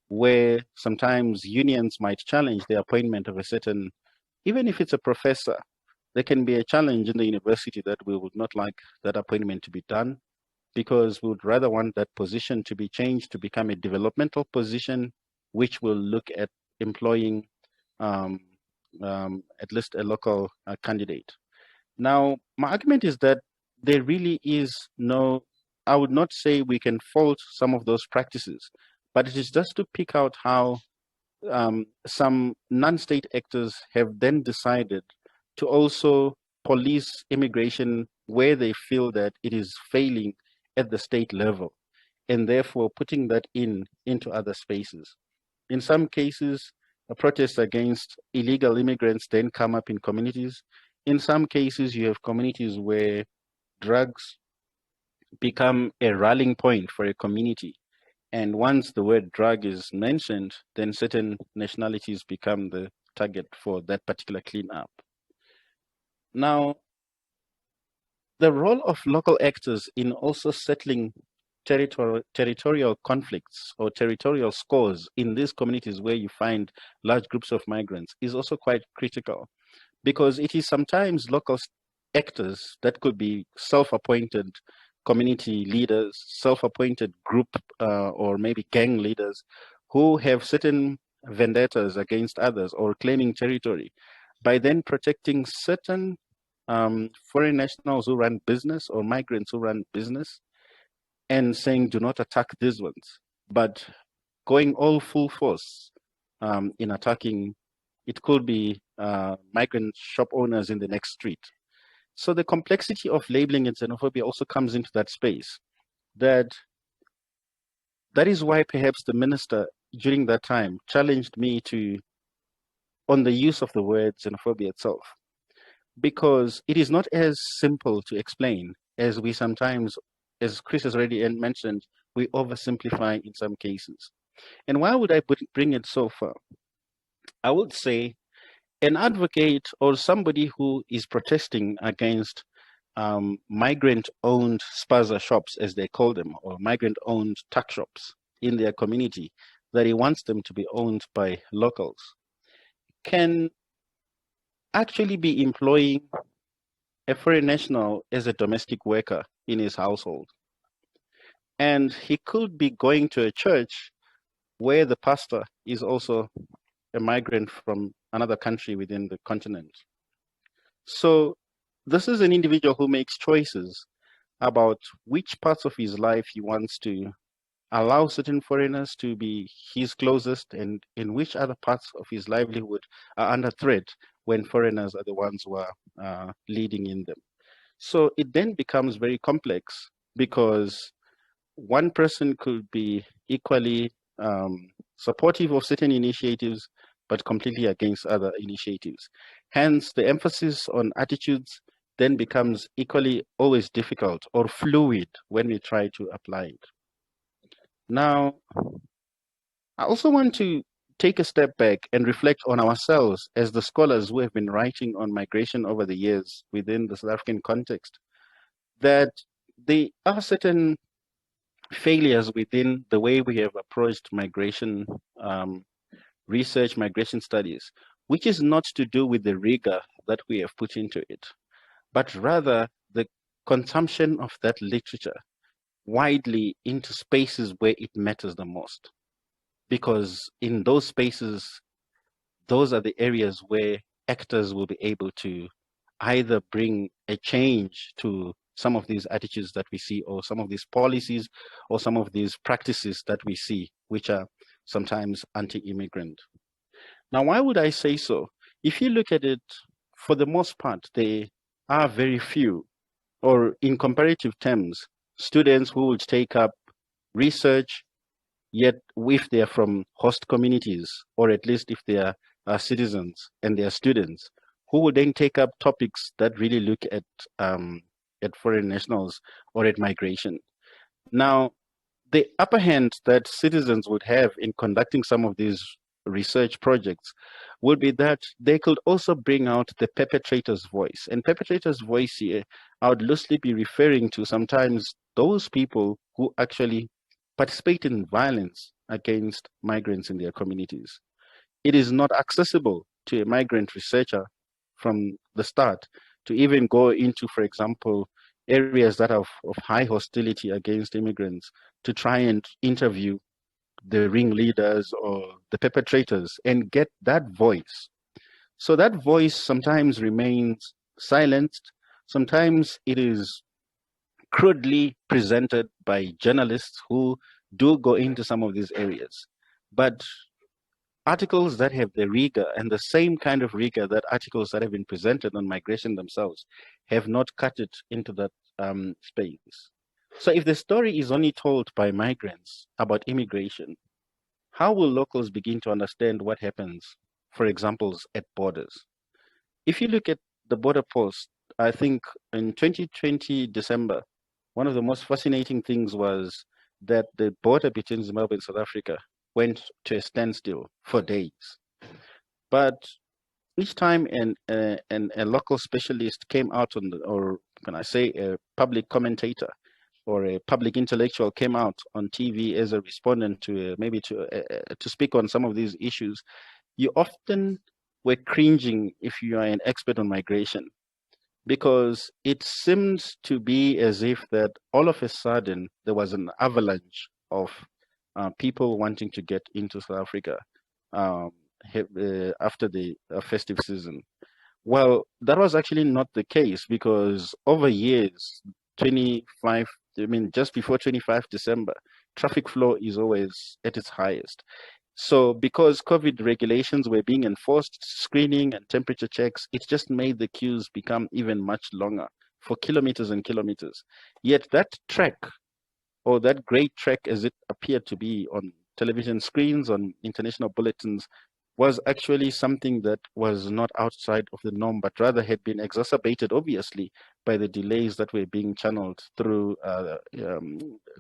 where sometimes unions might challenge the appointment of a certain, even if it's a professor, there can be a challenge in the university that we would not like that appointment to be done, because we would rather want that position to be changed to become a developmental position, which will look at employing at least a local candidate. Now, my argument is that there really is no, I would not say we can fault some of those practices, but it is just to pick out how some non-state actors have then decided to also police immigration where they feel that it is failing at the state level, and therefore putting that into other spaces. In some cases, protests against illegal immigrants then come up in communities. In some cases, you have communities where drugs become a rallying point for a community. And once the word drug is mentioned, then certain nationalities become the target for that particular cleanup. Now, the role of local actors in also settling territorial conflicts or territorial scores in these communities where you find large groups of migrants is also quite critical, because it is sometimes local actors that could be self-appointed community leaders, self-appointed group or maybe gang leaders who have certain vendettas against others or claiming territory, by then protecting certain foreign nationals who run business or migrants who run business, and saying, do not attack these ones, but going all full force in attacking, it could be migrant shop owners in the next street. So the complexity of labeling and xenophobia also comes into that space. That is why perhaps the minister during that time challenged me on the use of the word xenophobia itself, because it is not as simple to explain as we sometimes, as Chris has already mentioned, we oversimplify in some cases. And why would I bring it so far? I would say an advocate or somebody who is protesting against migrant-owned spaza shops, as they call them, or migrant-owned tuck shops in their community, that he wants them to be owned by locals, can actually be employing a foreign national as a domestic worker in his household. And he could be going to a church where the pastor is also a migrant from another country within the continent. So this is an individual who makes choices about which parts of his life he wants to allow certain foreigners to be his closest, and in which other parts of his livelihood are under threat when foreigners are the ones who are leading in them. So it then becomes very complex, because one person could be equally supportive of certain initiatives, but completely against other initiatives. Hence, the emphasis on attitudes then becomes equally always difficult or fluid when we try to apply it. Now, I also want to take a step back and reflect on ourselves as the scholars who have been writing on migration over the years within the South African context, that there are certain failures within the way we have approached migration research, migration studies, which is not to do with the rigor that we have put into it, but rather the consumption of that literature widely into spaces where it matters the most. Because in those spaces, those are the areas where actors will be able to either bring a change to some of these attitudes that we see, or some of these policies, or some of these practices that we see, which are sometimes anti-immigrant. Now, why would I say so? If you look at it, for the most part, there are very few, or in comparative terms, students who would take up research, yet if they are from host communities, or at least if they are citizens and they are students, who would then take up topics that really look at at foreign nationals or at migration. Now, the upper hand that citizens would have in conducting some of these research projects would be that they could also bring out the perpetrator's voice. And perpetrator's voice here, I would loosely be referring to sometimes those people who actually participate in violence against migrants in their communities. It is not accessible to a migrant researcher from the start to even go into, for example, areas that have of high hostility against immigrants to try and interview the ringleaders or the perpetrators and get that voice. So that voice sometimes remains silenced. Sometimes it is crudely presented by journalists who do go into some of these areas. But articles that have the rigor and the same kind of rigor that articles that have been presented on migration themselves have not cut it into that space. So if the story is only told by migrants about immigration, how will locals begin to understand what happens, for example, at borders? If you look at the border post, I think in 2020 December, one of the most fascinating things was that the border between Zimbabwe and South Africa went to a standstill for days. But each time a local specialist came out on or can I say a public commentator or a public intellectual came out on TV as a respondent to maybe to speak on some of these issues, you often were cringing if you are an expert on migration, because it seems to be as if that all of a sudden there was an avalanche of people wanting to get into South Africa after the festive season. Well, that was actually not the case, because over years, just before 25 December, traffic flow is always at its highest. So because COVID regulations were being enforced, screening and temperature checks, it just made the queues become even much longer for kilometers and kilometers. Yet that trek, or that great trek as it appeared to be on television screens, on international bulletins, was actually something that was not outside of the norm, but rather had been exacerbated, obviously, by the delays that were being channeled through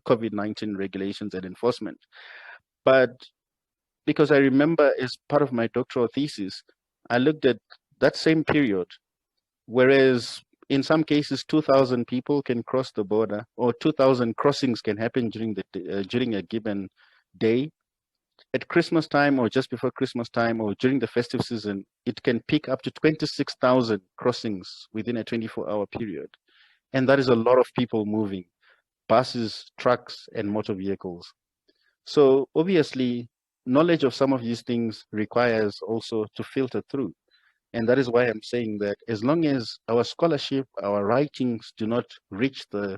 COVID-19 regulations and enforcement. But because I remember as part of my doctoral thesis, I looked at that same period, whereas in some cases 2,000 people can cross the border, or 2,000 crossings can happen during a given day. At Christmas time, or just before Christmas time, or during the festive season, it can peak up to 26,000 crossings within a 24-hour period. And that is a lot of people moving, buses, trucks, and motor vehicles. So obviously, knowledge of some of these things requires also to filter through. And that is why I'm saying that as long as our scholarship, our writings do not reach the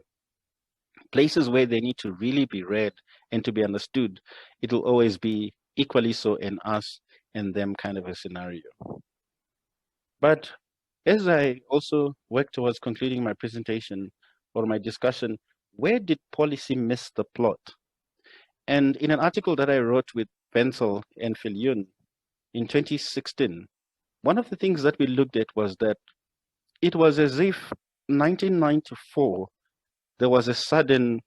places where they need to really be read and to be understood, it will always be equally so an us and them kind of a scenario. But as I also work towards concluding my presentation or my discussion, where did policy miss the plot? And in an article that I wrote with Wenzel and Viljoen in 2016, one of the things that we looked at was that it was as if 1994, there was a sudden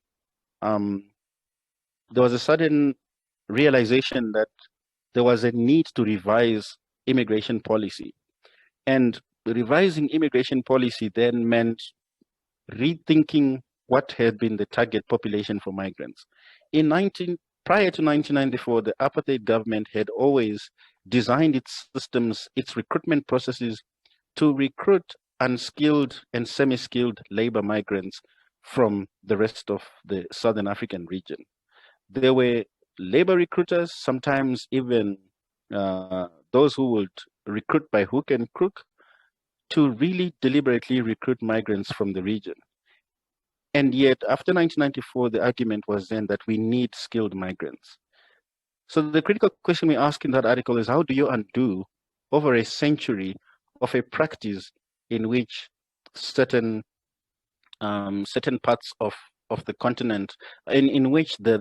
realization that there was a need to revise immigration policy. And revising immigration policy then meant rethinking what had been the target population for migrants. Prior to 1994, the apartheid government had always designed its systems, its recruitment processes to recruit unskilled and semi-skilled labor migrants from the rest of the Southern African region. There were labor recruiters, sometimes even those who would recruit by hook and crook, to really deliberately recruit migrants from the region. And yet, after 1994, the argument was then that we need skilled migrants. So the critical question we ask in that article is, how do you undo over a century of a practice in which certain parts of the continent, in which the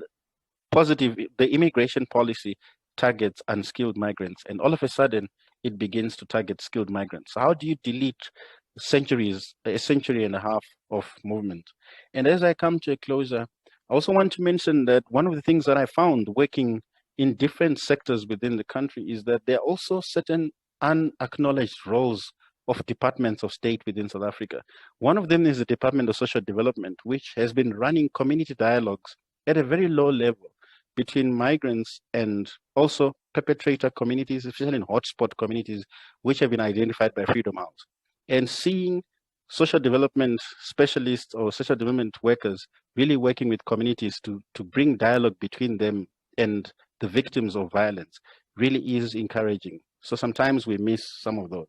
immigration policy targets unskilled migrants, and all of a sudden it begins to target skilled migrants? So how do you delete a century and a half of movement. And as I come to a closure, I also want to mention that one of the things that I found working in different sectors within the country is that there are also certain unacknowledged roles of departments of state within South Africa. One of them is the Department of Social Development, which has been running community dialogues at a very low level between migrants and also perpetrator communities, especially in hotspot communities, which have been identified by Freedom House. And seeing social development specialists or social development workers really working with communities to bring dialogue between them and the victims of violence really is encouraging. So sometimes we miss some of those.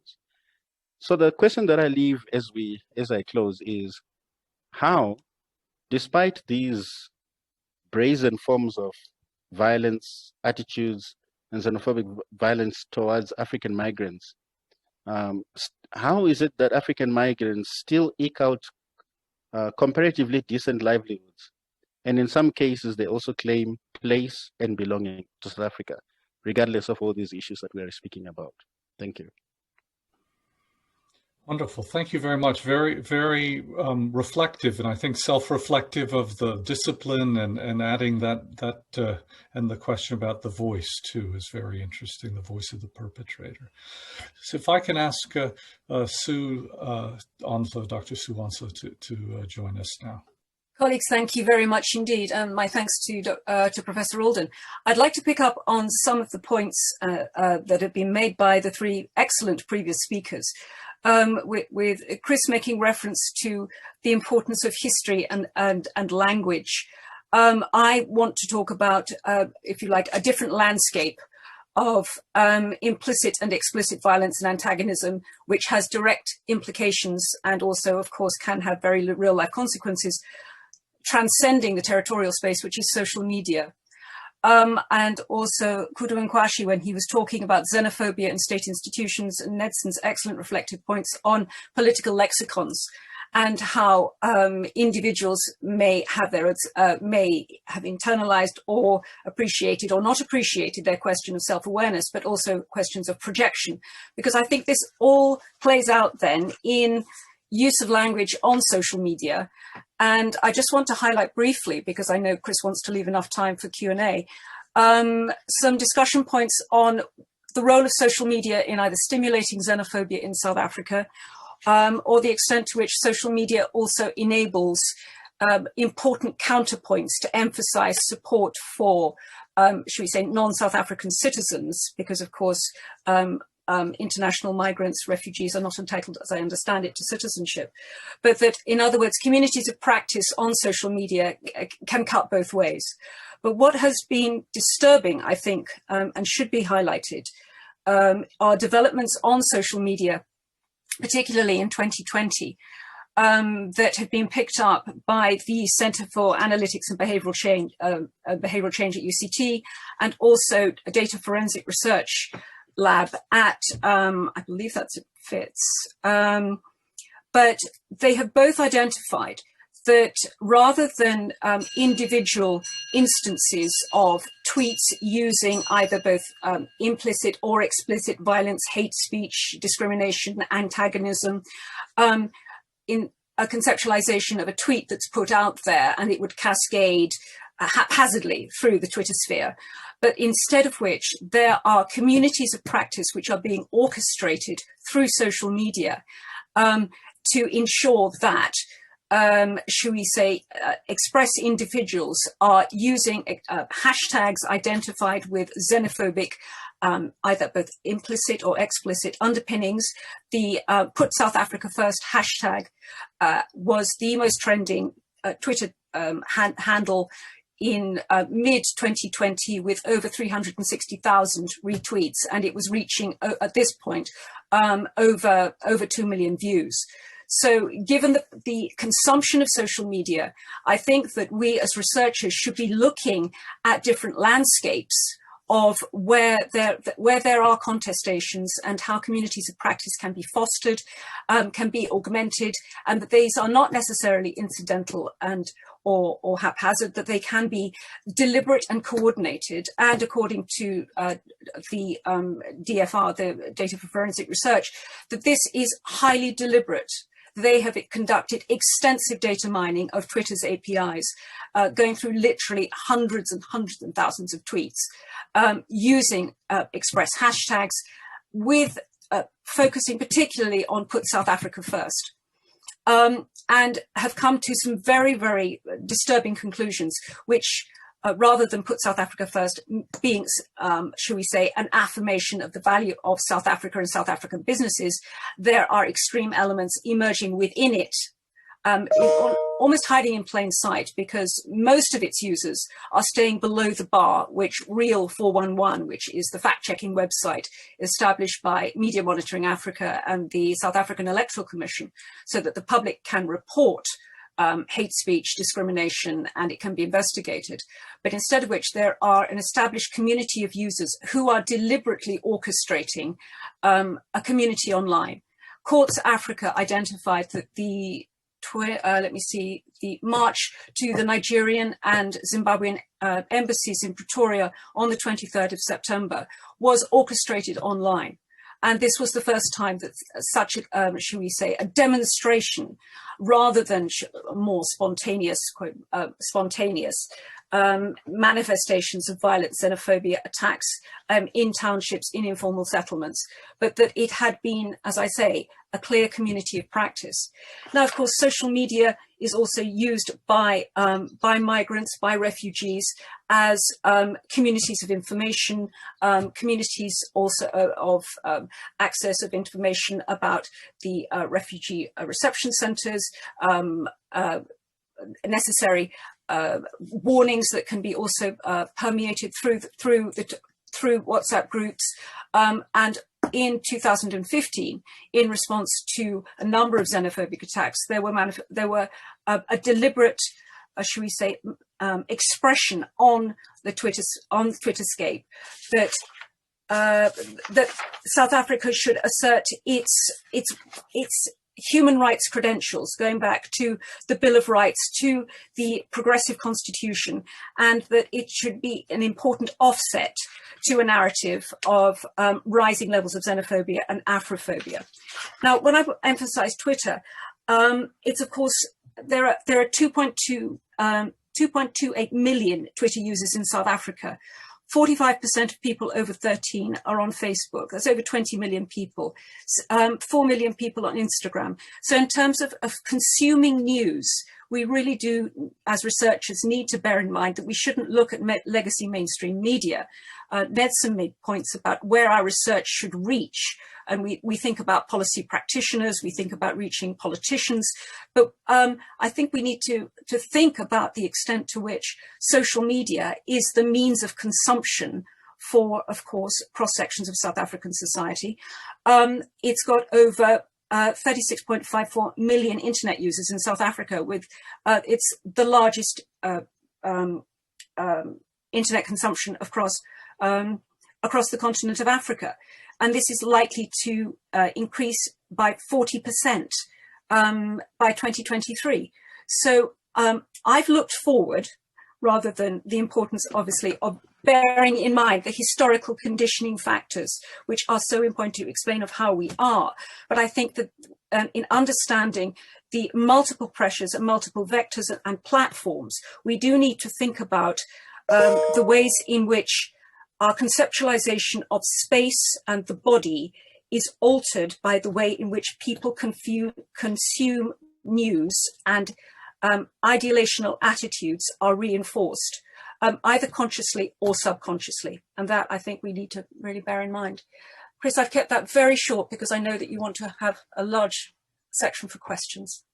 So the question that I leave as I close is how, despite these brazen forms of violence, attitudes, and xenophobic violence towards African migrants, how is it that African migrants still eke out comparatively decent livelihoods? And in some cases, they also claim place and belonging to South Africa, regardless of all these issues that we are speaking about. Thank you. Wonderful. Thank you very much. Very, very reflective, and I think self-reflective of the discipline, and adding that and the question about the voice too is very interesting, the voice of the perpetrator. So if I can ask Sue Onslow, Dr. Sue Onslow to join us now. Colleagues, thank you very much indeed. My thanks to Professor Alden. I'd like to pick up on some of the points that have been made by the three excellent previous speakers. With Chris making reference to the importance of history and language. I want to talk about, if you like, a different landscape of implicit and explicit violence and antagonism, which has direct implications and also, of course, can have very real life consequences, transcending the territorial space, which is social media. And also Kudakwashe, when he was talking about xenophobia in state institutions, and Nedson's excellent reflective points on political lexicons and how individuals may have internalized or appreciated or not appreciated their question of self-awareness, but also questions of projection. Because I think this all plays out then in use of language on social media. And I just want to highlight briefly, because I know Chris wants to leave enough time for Q&A, some discussion points on the role of social media in either stimulating xenophobia in South Africa, or the extent to which social media also enables important counterpoints to emphasize support for, should we say, non-South African citizens, because of course, international migrants, refugees are not entitled, as I understand it, to citizenship. But that, in other words, communities of practice on social media can cut both ways. But what has been disturbing, I think, and should be highlighted, are developments on social media, particularly in 2020, that have been picked up by the Center for Analytics and Behavioral Change at UCT, and also a data forensic research lab at, I believe that's at FITS. But they have both identified that rather than individual instances of tweets using either both implicit or explicit violence, hate speech, discrimination, antagonism, in a conceptualization of a tweet that's put out there and it would cascade haphazardly through the Twitter sphere, but instead of which there are communities of practice which are being orchestrated through social media to ensure that, should we say, express individuals are using hashtags identified with xenophobic, either both implicit or explicit underpinnings. The Put South Africa First hashtag was the most trending Twitter handle in mid-2020 with over 360,000 retweets, and it was reaching at this point over 2 million views. So given the consumption of social media, I think that we as researchers should be looking at different landscapes of where there are contestations and how communities of practice can be fostered, can be augmented, and that these are not necessarily incidental and or haphazard, that they can be deliberate and coordinated. And according to the DFR, the Data for Forensic Research, that this is highly deliberate. They have conducted extensive data mining of Twitter's APIs, going through literally hundreds and thousands of tweets, using express hashtags, with focusing particularly on Put South Africa First, and have come to some very, very disturbing conclusions, which rather than Put South Africa First being, shall we say, an affirmation of the value of South Africa and South African businesses, there are extreme elements emerging within it, almost hiding in plain sight, because most of its users are staying below the bar, which Real 411, which is the fact-checking website established by Media Monitoring Africa and the South African Electoral Commission, so that the public can report hate speech, discrimination, and it can be investigated. But instead of which, there are an established community of users who are deliberately orchestrating a community online. Courts Africa identified that the march to the Nigerian and Zimbabwean embassies in Pretoria on the 23rd of September was orchestrated online. And this was the first time that such a, shall we say, a demonstration, rather than more spontaneous, manifestations of violent xenophobia attacks in townships, in informal settlements, but that it had been, as I say, a clear community of practice. Now, of course, social media is also used by migrants, by refugees, as communities of information, communities also of access of information about the refugee reception centres, necessary warnings that can be also permeated through WhatsApp groups, and in 2015, in response to a number of xenophobic attacks, there were a deliberate, shall we say, expression on the Twitterscape that that South Africa should assert its human rights credentials, going back to the Bill of Rights, to the progressive constitution, and that it should be an important offset to a narrative of rising levels of xenophobia and Afrophobia. Now, when I emphasize Twitter, it's of course, there are 2.28 million Twitter users in South Africa. 45% of people over 13 are on Facebook. That's over 20 million people. 4 million people on Instagram. So in terms of consuming news, we really do, as researchers, need to bear in mind that we shouldn't look at legacy mainstream media. Nedson made points about where our research should reach. And we think about policy practitioners, we think about reaching politicians, but I think we need to think about the extent to which social media is the means of consumption for, of course, cross-sections of South African society. It's got over 36.54 million internet users in South Africa, with it's the largest internet consumption across the continent of Africa. And this is likely to increase by 40% by 2023. So I've looked forward, rather than the importance, obviously, of bearing in mind the historical conditioning factors, which are so important to explain of how we are. But I think that in understanding the multiple pressures and multiple vectors and platforms, we do need to think about the ways in which our conceptualization of space and the body is altered by the way in which people consume news, and ideational attitudes are reinforced, either consciously or subconsciously. And that, I think, we need to really bear in mind. Chris, I've kept that very short because I know that you want to have a large section for questions.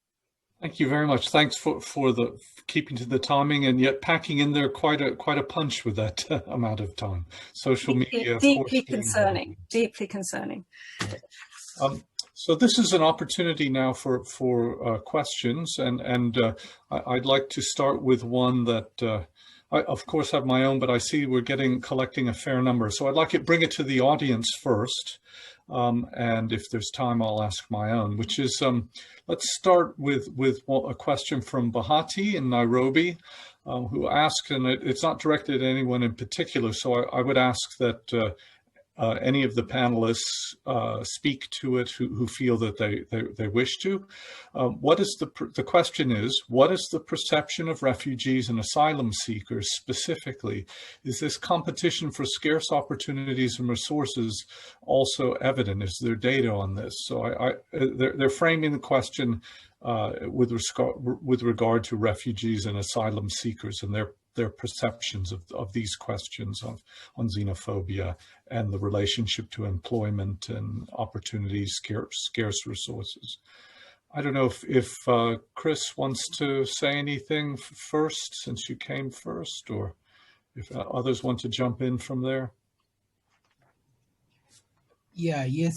Thank you very much. Thanks for the keeping to the timing, and yet packing in there quite a punch with that amount of time. Social media, deeply concerning. Deeply concerning. So this is an opportunity now for questions, and I'd like to start with one that of course, have my own, but I see we're collecting a fair number. So I'd like to bring it to the audience first. And if there's time, I'll ask my own, which is, let's start with a question from Bahati in Nairobi, who asked, and it's not directed at anyone in particular, so I would ask that any of the panelists speak to it who feel that they wish to. The question is, what is the perception of refugees and asylum seekers specifically? Is this competition for scarce opportunities and resources also evident? Is there data on this? So they're framing the question with regard to refugees and asylum seekers and their perceptions of these questions on xenophobia and the relationship to employment and opportunities, scarce resources. I don't know if Chris wants to say anything first, since you came first, or if others want to jump in from there. Yeah, yes,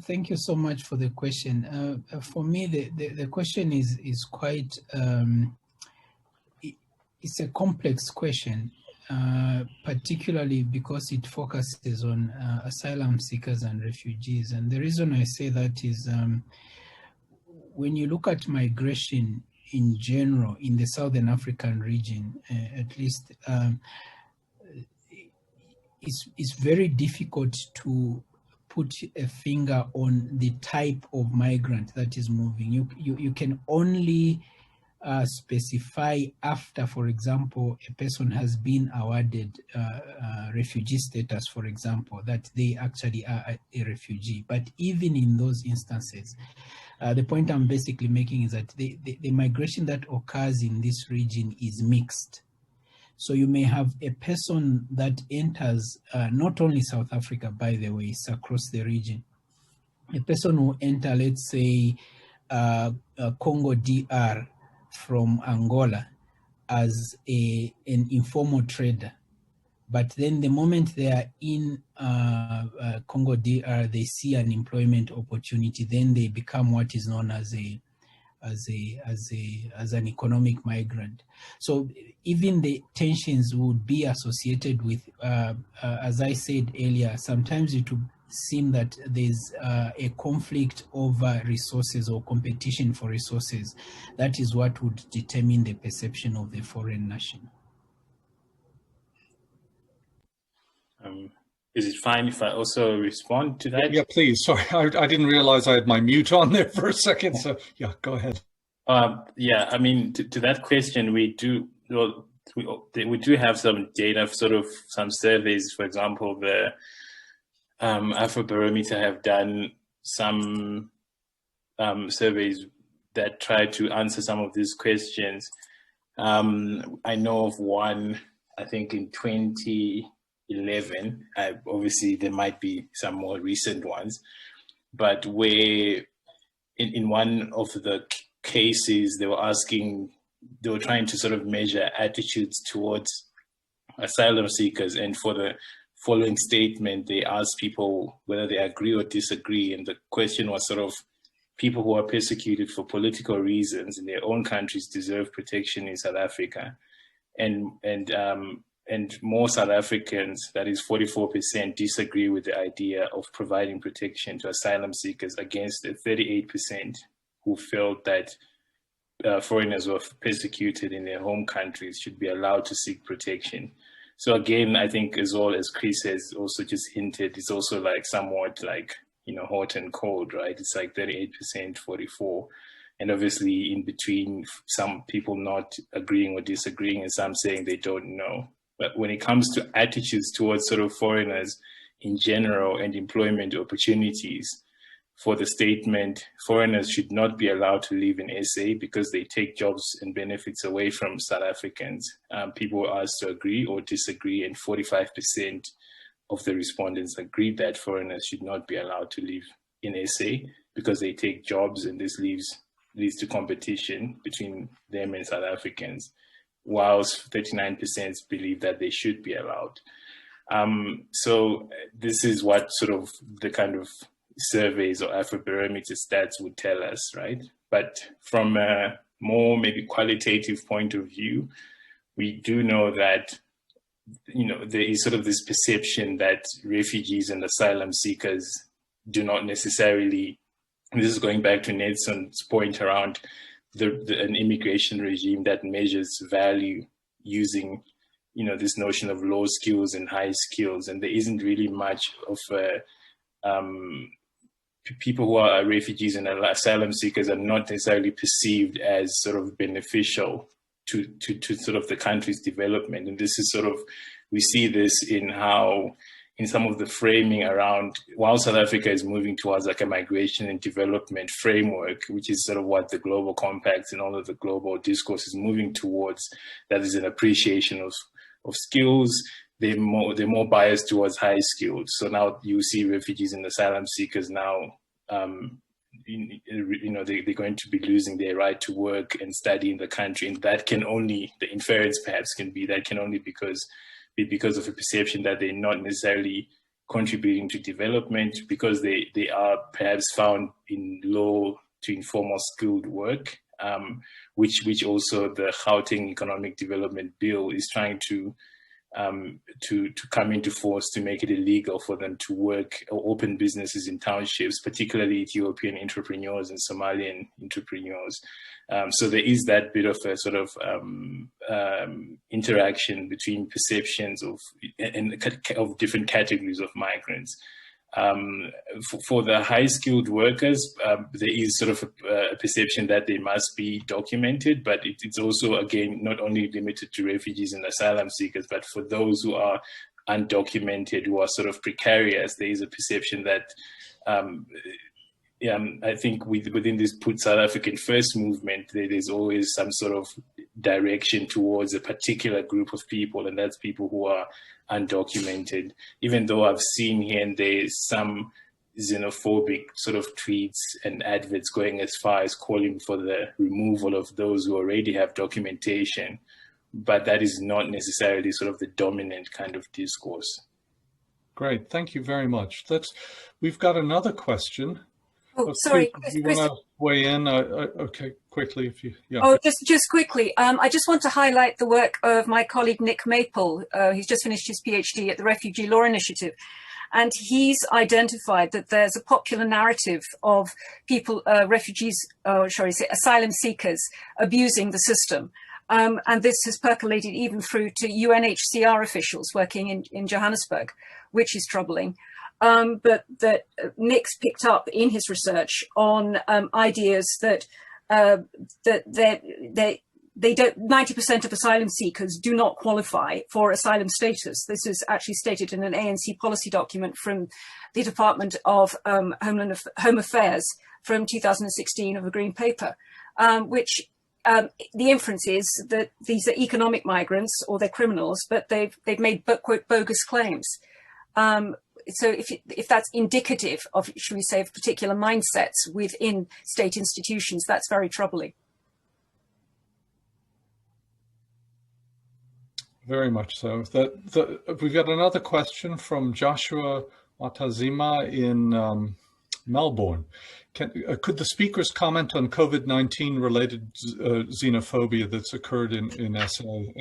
thank you so much for the question. For me, the question is quite, it's a complex question, particularly because it focuses on asylum seekers and refugees. And the reason I say that is when you look at migration in general in the Southern African region, at least, it's very difficult to put a finger on the type of migrant that is moving. You can only specify after, for example, a person has been awarded refugee status, for example, that they actually are a refugee. But even in those instances, the point I'm basically making is that the migration that occurs in this region is mixed. So you may have a person that enters, not only South Africa, by the way, it's across the region. A person who enter, let's say, Congo DR from Angola as an informal trader. But then the moment they are in Congo DR, they see an employment opportunity, then they become what is known as an economic migrant. So even the tensions would be associated with, as I said earlier, sometimes it would seem that there's a conflict over resources or competition for resources. That is what would determine the perception of the foreign nation. Is it fine if I also respond to that? Yeah, please. Sorry, I didn't realize I had my mute on there for a second. So yeah, go ahead. Yeah, I mean, to that question, we do have some data, sort of some surveys. For example, the Afrobarometer have done some surveys that try to answer some of these questions. I know of one, I think in 2011, obviously there might be some more recent ones, but where in one of the cases they were trying to sort of measure attitudes towards asylum seekers, and for the following statement they asked people whether they agree or disagree, and the question was sort of, people who are persecuted for political reasons in their own countries deserve protection in South Africa, and more South Africans, that is 44%, disagree with the idea of providing protection to asylum seekers, against the 38% who felt that foreigners who are persecuted in their home countries should be allowed to seek protection. So again, I think, as well as Chris has also just hinted, it's also like somewhat like, you know, hot and cold, right? It's like 38%, 44%. And obviously in between, some people not agreeing or disagreeing, and some saying they don't know. But when it comes to attitudes towards sort of foreigners in general and employment opportunities, for the statement, foreigners should not be allowed to live in SA because they take jobs and benefits away from South Africans. People were asked to agree or disagree, and 45% of the respondents agreed that foreigners should not be allowed to live in SA because they take jobs, and this leads to competition between them and South Africans, whilst 39% believe that they should be allowed. So this is what sort of the kind of surveys or Afrobarometer stats would tell us, right? But from a more maybe qualitative point of view, we do know that, you know, there is sort of this perception that refugees and asylum seekers do not necessarily, this is going back to Nedson's point around an immigration regime that measures value using, you know, this notion of low skills and high skills, and there isn't really much of people who are refugees and asylum seekers are not necessarily perceived as sort of beneficial to sort of the country's development. And this is sort of, we see this in how, in some of the framing around, while South Africa is moving towards like a migration and development framework, which is sort of what the global compacts and all of the global discourse is moving towards, that is an appreciation of skills. They're more biased towards high skills. So now you see refugees and asylum seekers now, you know, they're going to be losing their right to work and study in the country. And that can only, the inference perhaps can be, that can only be because of a perception that they're not necessarily contributing to development, because they are perhaps found in low to informal skilled work, which also the Gauteng Economic Development Bill is trying to come into force to make it illegal for them to work or open businesses in townships, particularly Ethiopian entrepreneurs and Somalian entrepreneurs. So there is that bit of a sort of interaction between perceptions of different categories of migrants. For the high-skilled workers, there is sort of a perception that they must be documented, but it's also, again, not only limited to refugees and asylum seekers, but for those who are undocumented, who are sort of precarious, there is a perception that, I think within this Put South African First movement, there's always some sort of direction towards a particular group of people, and that's people who are undocumented, even though I've seen here and there some xenophobic sort of tweets and adverts going as far as calling for the removal of those who already have documentation, but that is not necessarily sort of the dominant kind of discourse. Great, thank you very much. We've got another question. Oh, sorry, you want to weigh in? Okay, quickly, if you. Yeah. Oh, just quickly. I just want to highlight the work of my colleague Nick Maple, who's just finished his PhD at the Refugee Law Initiative, and he's identified that there's a popular narrative of people, refugees, or shall we say, asylum seekers, abusing the system. And this has percolated even through to UNHCR officials working in Johannesburg, which is troubling. But that Nick's picked up in his research on ideas that they don't, 90% of asylum seekers do not qualify for asylum status. This is actually stated in an ANC policy document from the Department of Home Affairs from 2016 of the Green Paper, which the inference is that these are economic migrants or they're criminals, but they've made quote bogus claims. So if that's indicative of, should we say, of particular mindsets within state institutions, that's very troubling. Very much so. We've got another question from Joshua Watazima in Melbourne. Could the speakers comment on COVID-19 related xenophobia that's occurred in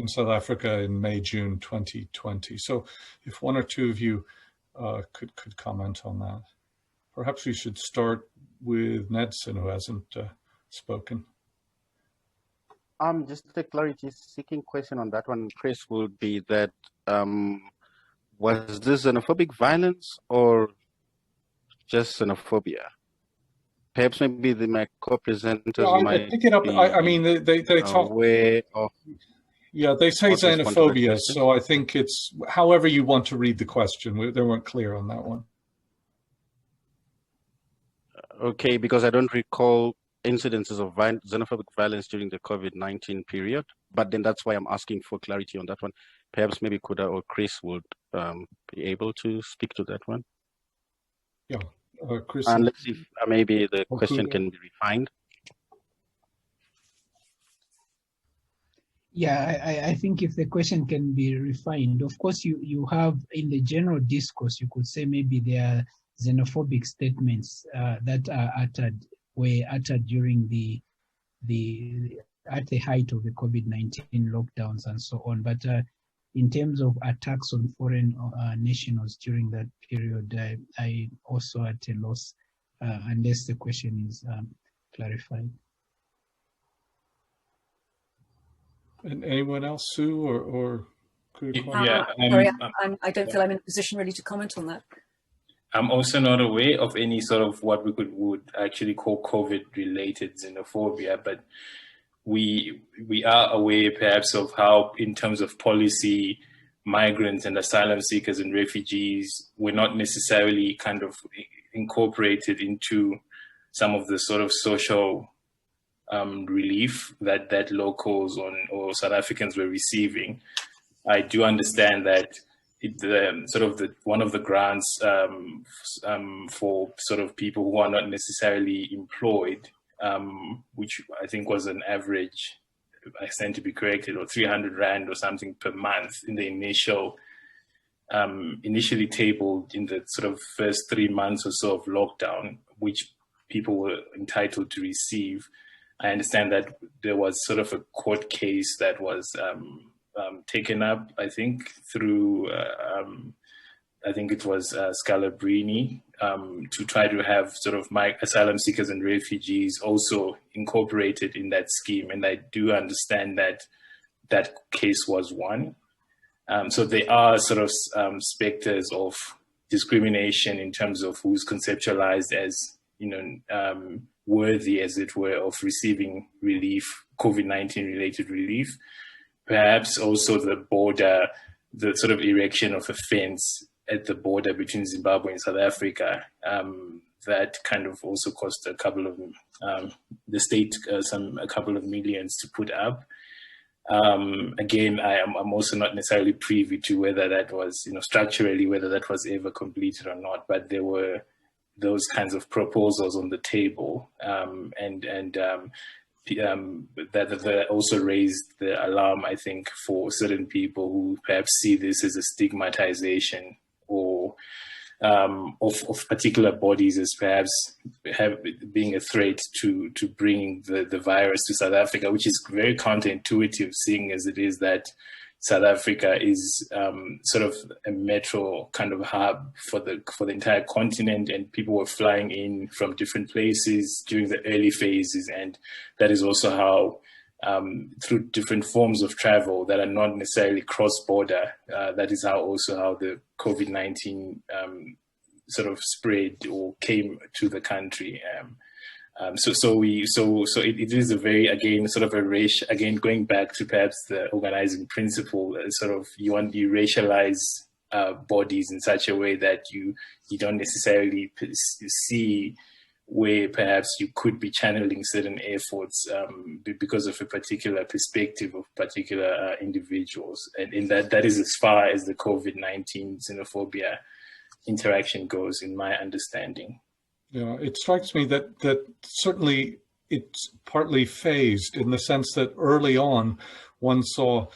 South Africa in May, June 2020? So if one or two of you could comment on that. Perhaps we should start with Nedson, who hasn't spoken. Just a clarity-seeking question on that one, Chris, would be that was this xenophobic violence or just xenophobia? Perhaps maybe my co-presenters might pick it up. I mean, they talk aware of. Yeah, they say xenophobia, so I think it's however you want to read the question. They weren't clear on that one. Okay, because I don't recall incidences of xenophobic violence during the COVID-19 period, but then that's why I'm asking for clarity on that one. Perhaps maybe Kuda or Chris would be able to speak to that one. Yeah, Chris. And let's see if maybe the question can be refined. Yeah, I think if the question can be refined, of course, you have in the general discourse, you could say maybe there are xenophobic statements that were uttered during the at the height of the COVID-19 lockdowns and so on. But in terms of attacks on foreign nationals during that period, I also at a loss, unless the question is clarified. And anyone else, Sue or Kudakwashe? Yeah, sorry, I don't feel I'm in a position really to comment on that. I'm also not aware of any sort of what we would actually call COVID-related xenophobia, but we are aware perhaps of how, in terms of policy, migrants and asylum seekers and refugees were not necessarily kind of incorporated into some of the sort of social relief that locals or South Africans were receiving. I do understand that one of the grants for sort of people who are not necessarily employed, which I think was an average, I stand to be corrected, or 300 Rand or something per month in the initially tabled in the sort of first 3 months or so of lockdown, which people were entitled to receive. I understand that there was sort of a court case that was taken up, I think, through, I think it was Scalabrini, to try to have sort of asylum seekers and refugees also incorporated in that scheme. And I do understand that that case was won. So there are sort of specters of discrimination in terms of who's conceptualized as, worthy, as it were, of receiving relief, COVID-19 related relief. Perhaps also the sort of erection of a fence at the border between Zimbabwe and South Africa, that kind of also cost a couple of the state a couple of millions to put up. Again, I'm also not necessarily privy to whether that was, structurally, whether that was ever completed or not, but there were those kinds of proposals on the table, that also raised the alarm, I think, for certain people who perhaps see this as a stigmatization or of particular bodies as perhaps being a threat to bringing the virus to South Africa, which is very counterintuitive, seeing as it is that South Africa is sort of a metro kind of hub for the entire continent, and people were flying in from different places during the early phases, and that is also how through different forms of travel that are not necessarily cross-border, that is how the COVID-19 sort of spread or came to the country. So it is a very, again, sort of a race, again, going back to perhaps the organizing principle, sort of you racialize bodies in such a way that you don't necessarily see where perhaps you could be channeling certain efforts because of a particular perspective of particular individuals. And that is as far as the COVID-19 xenophobia interaction goes, in my understanding. Yeah, it strikes me that certainly it's partly phased in the sense that early on one saw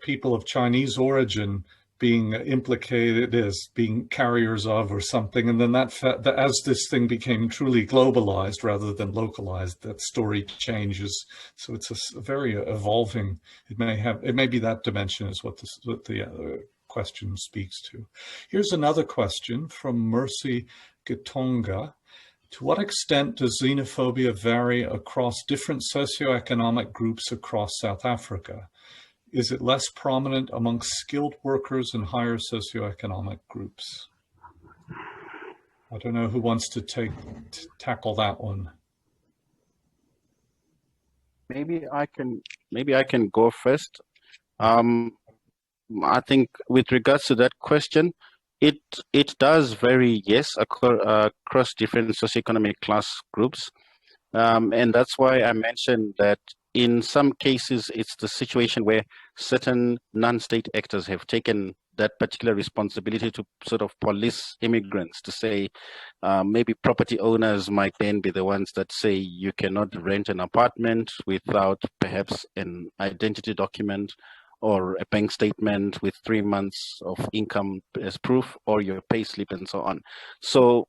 people of Chinese origin being implicated as being carriers of or something, and then as this thing became truly globalized rather than localized, that story changes. So it's a very evolving. It may be that dimension is what the question speaks to. Here's another question from Mercy Gitonga. To what extent does xenophobia vary across different socioeconomic groups across South Africa? Is it less prominent among skilled workers and higher socioeconomic groups? I don't know who wants to tackle that one. Maybe I can go first. I think with regards to that question, it does vary, yes, across different socioeconomic class groups. And that's why I mentioned that in some cases, it's the situation where certain non-state actors have taken that particular responsibility to sort of police immigrants, to say maybe property owners might then be the ones that say you cannot rent an apartment without perhaps an identity document or a bank statement with 3 months of income as proof, or your pay slip and so on. So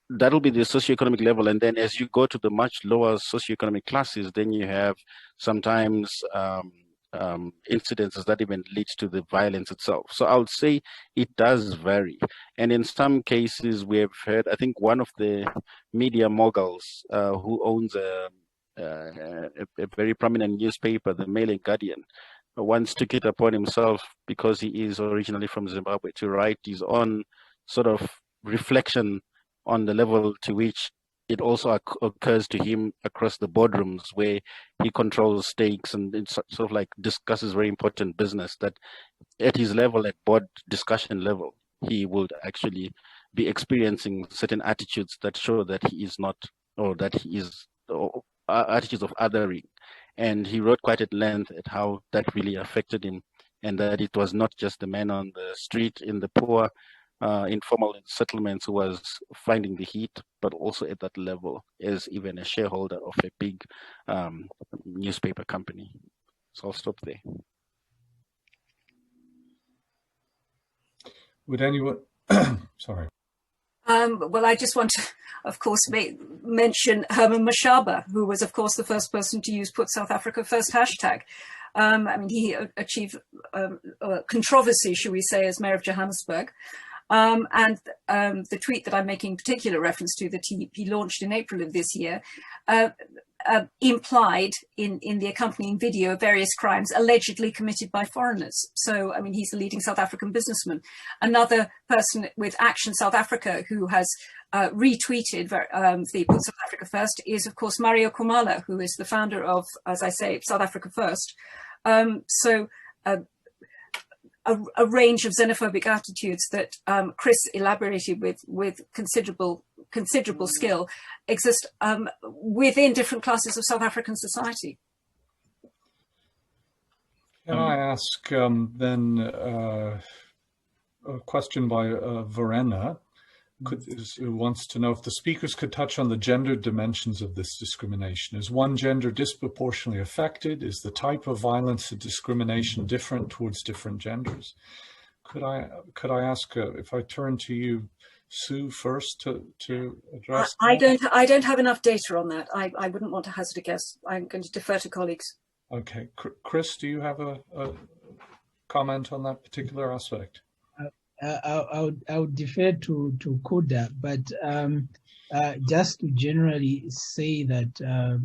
that'll be the socioeconomic level. And then as you go to the much lower socioeconomic classes, then you have sometimes incidences that even lead to the violence itself. So I would say it does vary. And in some cases, we have heard, I think one of the media moguls who owns a very prominent newspaper, the Mail and Guardian, once took it upon himself, because he is originally from Zimbabwe, to write his own sort of reflection on the level to which it also occurs to him across the boardrooms where he controls stakes and sort of like discusses very important business, that at his level, at board discussion level, he would actually be experiencing certain attitudes that show that he is not, or that he is, or attitudes of othering. And he wrote quite at length at how that really affected him, and that it was not just the man on the street in the poor informal settlements who was finding the heat, but also at that level as even a shareholder of a big newspaper company. So I'll stop there. Would anyone, sorry. Well, I just want to, of course, mention Herman Mashaba, who was, of course, the first person to use Put South Africa First hashtag. I mean, he achieved controversy, should we say, as mayor of Johannesburg. And the tweet that I'm making particular reference to, that he launched in April of this year, implied in the accompanying video various crimes allegedly committed by foreigners. So, I mean, he's a leading South African businessman. Another person with Action South Africa who has retweeted the Put South Africa First is, of course, Mario Kumala, who is the founder of, as I say, South Africa First. A range of xenophobic attitudes that Chris elaborated with considerable skill exist within different classes of South African society. Can I ask then a question by Verena, who wants to know if the speakers could touch on the gender dimensions of this discrimination. Is one gender disproportionately affected? Is the type of violence and discrimination different towards different genders? Could I ask, if I turn to you, Sue, first to address that? I don't have enough data on that. I wouldn't want to hazard a guess. I'm going to defer to colleagues. Okay. Chris, do you have a comment on that particular aspect? I would defer to Kuda, but just to generally say that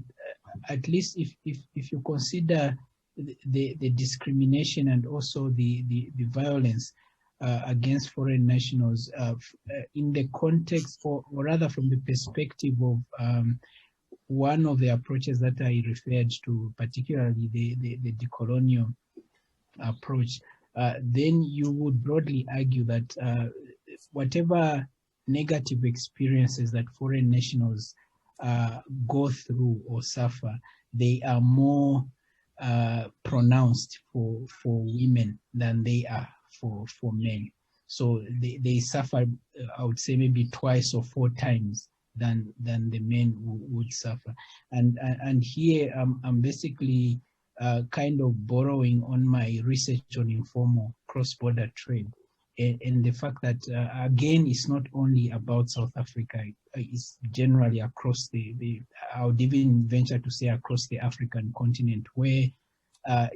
at least if you consider the discrimination and also the violence against foreign nationals in the context, or rather from the perspective of one of the approaches that I referred to, particularly the decolonial approach, then you would broadly argue that whatever negative experiences that foreign nationals go through or suffer, they are more pronounced for women than they are for men. So they suffer, I would say, maybe twice or four times than the men would suffer. And here I'm basically kind of borrowing on my research on informal cross-border trade, and the fact that again, it's not only about South Africa, it's generally across I would even venture to say across the African continent, where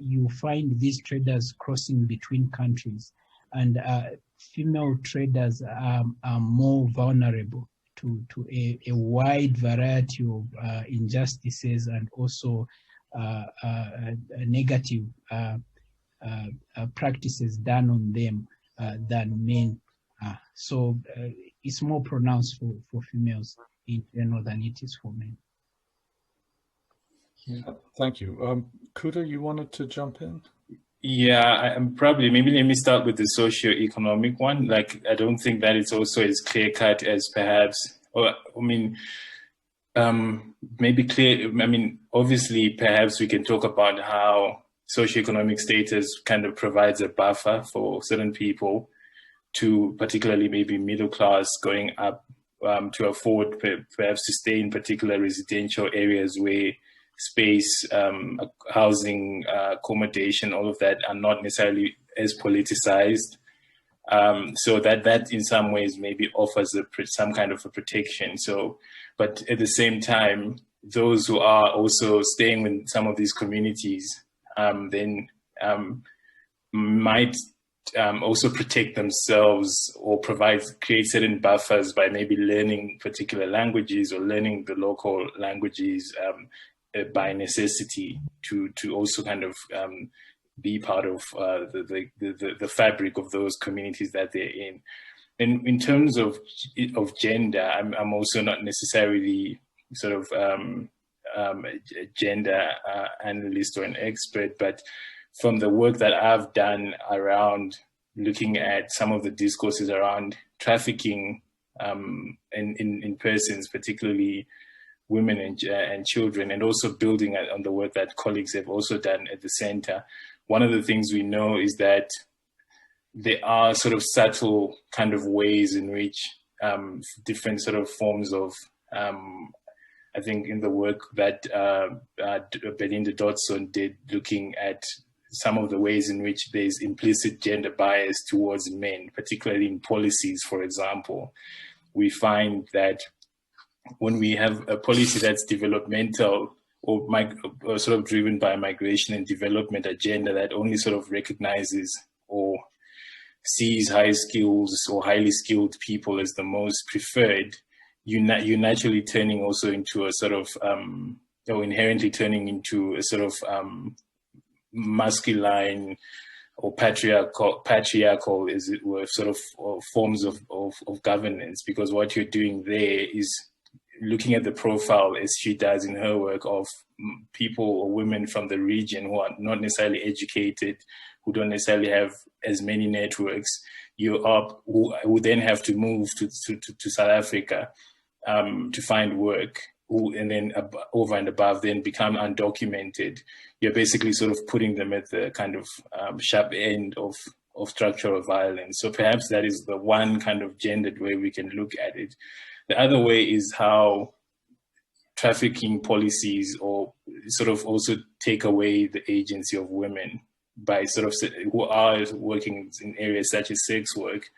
you find these traders crossing between countries, and female traders are more vulnerable to a wide variety of injustices and also negative practices done on them than men are. So it's more pronounced for females in general than it is for men. Thank you. Kuda, you wanted to jump in? Yeah, I'm probably, maybe let me start with the socio-economic one. Like, I don't think that it's also as clear-cut as perhaps, or I mean, maybe clear, I mean, obviously, perhaps we can talk about how socioeconomic status kind of provides a buffer for certain people to, particularly maybe middle class, going up to afford perhaps to stay in particular residential areas where space, housing, accommodation, all of that are not necessarily as politicized. So that in some ways maybe offers some kind of a protection. So, but at the same time, those who are also staying with some of these communities then might also protect themselves or create certain buffers by maybe learning particular languages or learning the local languages by necessity to also kind of be part of the fabric of those communities that they're in. And in terms of gender, I'm also not necessarily sort of a gender analyst or an expert, but from the work that I've done around looking at some of the discourses around trafficking in persons, particularly women and children, and also building on the work that colleagues have also done at the center, one of the things we know is that there are sort of subtle kind of ways in which different sort of forms of, I think in the work that Belinda Dodson did, looking at some of the ways in which there's implicit gender bias towards men, particularly in policies, for example. We find that when we have a policy that's developmental or sort of driven by a migration and development agenda that only sort of recognizes or sees high skills or highly skilled people as the most preferred, you're naturally turning also into a sort of, or inherently turning into a sort of masculine or patriarchal, as it were, sort of forms of governance, because what you're doing there is looking at the profile, as she does in her work, of people or women from the region who are not necessarily educated, who don't necessarily have as many networks, who then have to move to South Africa to find work, and then over and above then become undocumented. You're basically sort of putting them at the kind of sharp end of structural violence. So perhaps that is the one kind of gendered way we can look at it. The other way is how trafficking policies or sort of also take away the agency of women by sort of, who are working in areas such as sex work,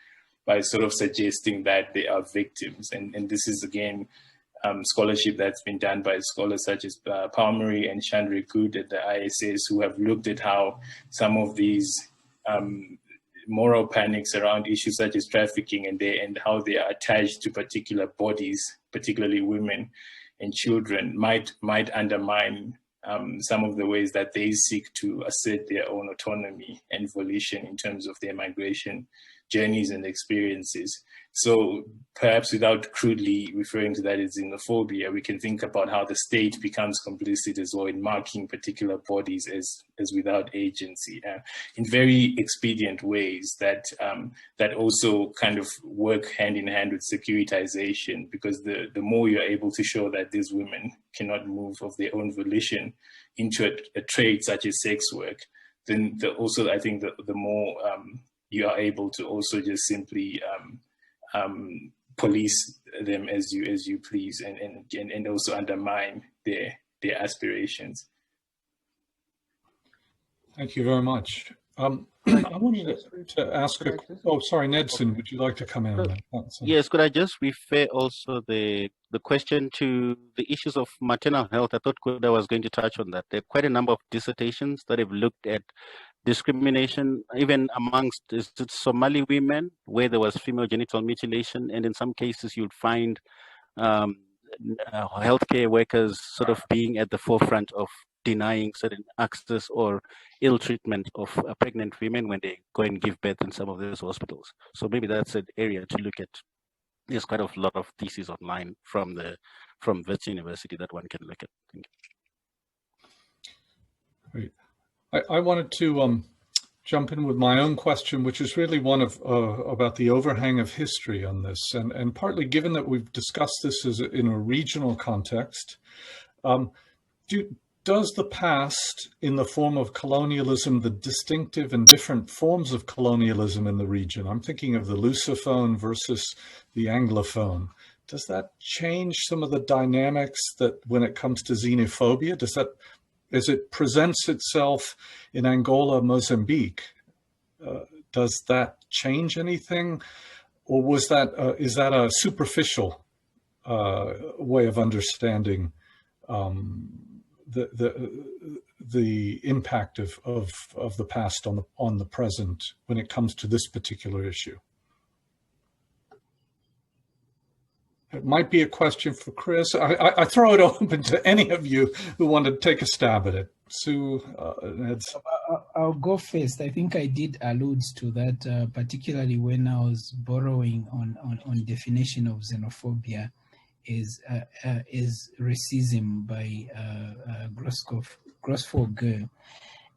by sort of suggesting that they are victims. And this is, again, scholarship that's been done by scholars such as Palmery and Chandre Good at the ISS, who have looked at how some of these moral panics around issues such as trafficking and how they are attached to particular bodies, particularly women and children, might undermine some of the ways that they seek to assert their own autonomy and volition in terms of their migration journeys and experiences. So perhaps without crudely referring to that as xenophobia, we can think about how the state becomes complicit as well in marking particular bodies as without agency in very expedient ways that also kind of work hand in hand with securitization, because the more you're able to show that these women cannot move of their own volition into a trade such as sex work, then also I think the more you are able to also just simply police them as you please, and also undermine their aspirations. Thank you very much. I wanted to ask sorry, Nedson, would you like to come in on that? Yes, could I just refer also the question to the issues of maternal health? I thought Kuda was going to touch on that. There are quite a number of dissertations that have looked at discrimination, even amongst Somali women, where there was female genital mutilation, and in some cases you'd find healthcare workers sort of being at the forefront of denying certain access or ill treatment of pregnant women when they go and give birth in some of those hospitals. So maybe that's an area to look at. There's quite a lot of theses online from Wits University that one can look at. Thank you. Great. I wanted to jump in with my own question, which is really one of about the overhang of history on this, and partly given that we've discussed this as in a regional context, does the past in the form of colonialism, the distinctive and different forms of colonialism in the region, I'm thinking of the Lusophone versus the Anglophone, does that change some of the dynamics that when it comes to xenophobia, as it presents itself in Angola, Mozambique, does that change anything, or was that is that a superficial way of understanding the impact of the past on the present when it comes to this particular issue? It might be a question for Chris. I throw it open to any of you who want to take a stab at it. Sue, Ned's. I'll go first. I think I did allude to that, particularly when I was borrowing on definition of xenophobia is racism by Grossfogel.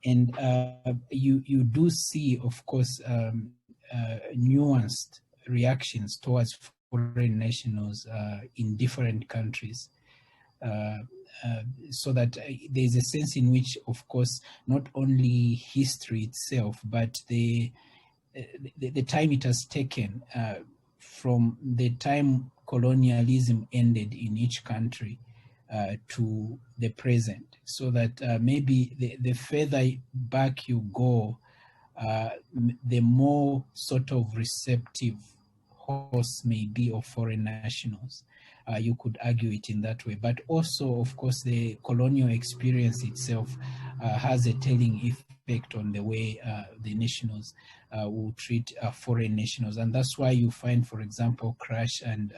And you do see, of course, nuanced reactions towards foreign nationals in different countries, so that there's a sense in which, of course, not only history itself, but the time it has taken from the time colonialism ended in each country to the present, so that maybe the further back you go, the more sort of receptive hosts may be of foreign nationals. You could argue it in that way. But also, of course, the colonial experience itself has a telling effect on the way the nationals will treat foreign nationals. And that's why you find, for example, Crash and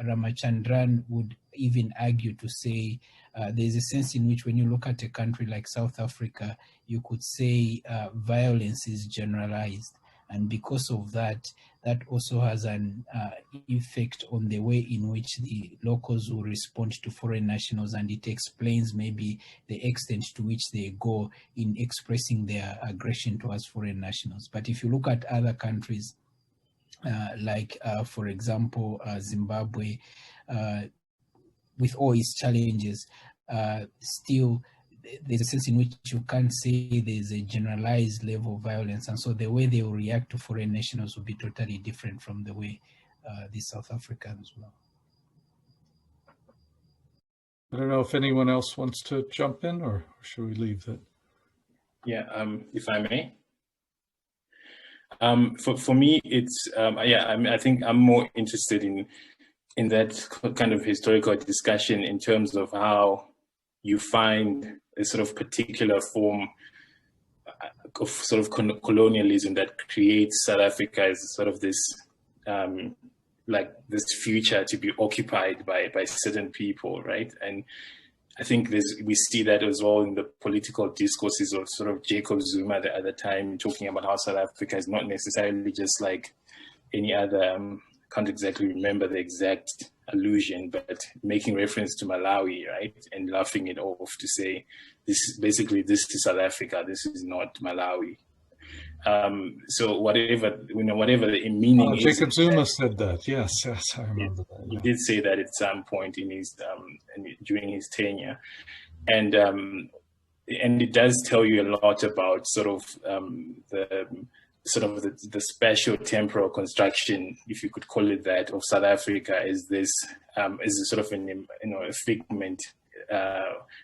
Ramachandran would even argue to say there's a sense in which when you look at a country like South Africa, you could say violence is generalized. And because of that, that also has an effect on the way in which the locals will respond to foreign nationals, and it explains maybe the extent to which they go in expressing their aggression towards foreign nationals. But if you look at other countries, like, for example, Zimbabwe, with all its challenges, still there's a sense in which you can't say there's a generalized level of violence, and so the way they will react to foreign nationals will be totally different from the way the South Africans will. I don't know if anyone else wants to jump in, or should we leave that? Yeah, if I may. For me, it's I think I'm more interested in that kind of historical discussion in terms of how you find a sort of particular form of sort of colonialism that creates South Africa as sort of this like this future to be occupied by certain people, right? And I think we see that as well in the political discourses of sort of Jacob Zuma at the time, talking about how South Africa is not necessarily just like any other, can't exactly remember the exact allusion, but making reference to Malawi, right? And laughing it off to say, this is South Africa, this is not Malawi. So whatever the meaning is. Jacob Zuma said that, yes, I remember that. He did say that at some point in his during his tenure, and it does tell you a lot about sort of the spatial temporal construction, if you could call it that, of South Africa is this is a sort of a figment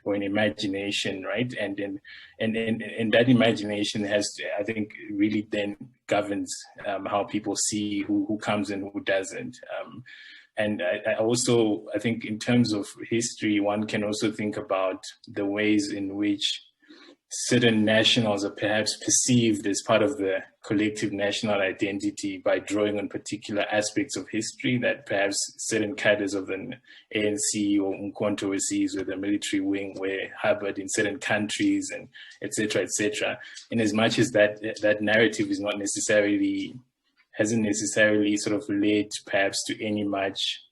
or an imagination, right? And that imagination has to, I think, really then governs how people see who comes and who doesn't. And I think in terms of history, one can also think about the ways in which certain nationals are perhaps perceived as part of the collective national identity by drawing on particular aspects of history that perhaps certain cadres of the ANC or Umkhonto sees, or the military wing, were harbored in certain countries, and et cetera, in as much as that narrative is hasn't necessarily sort of led perhaps to any much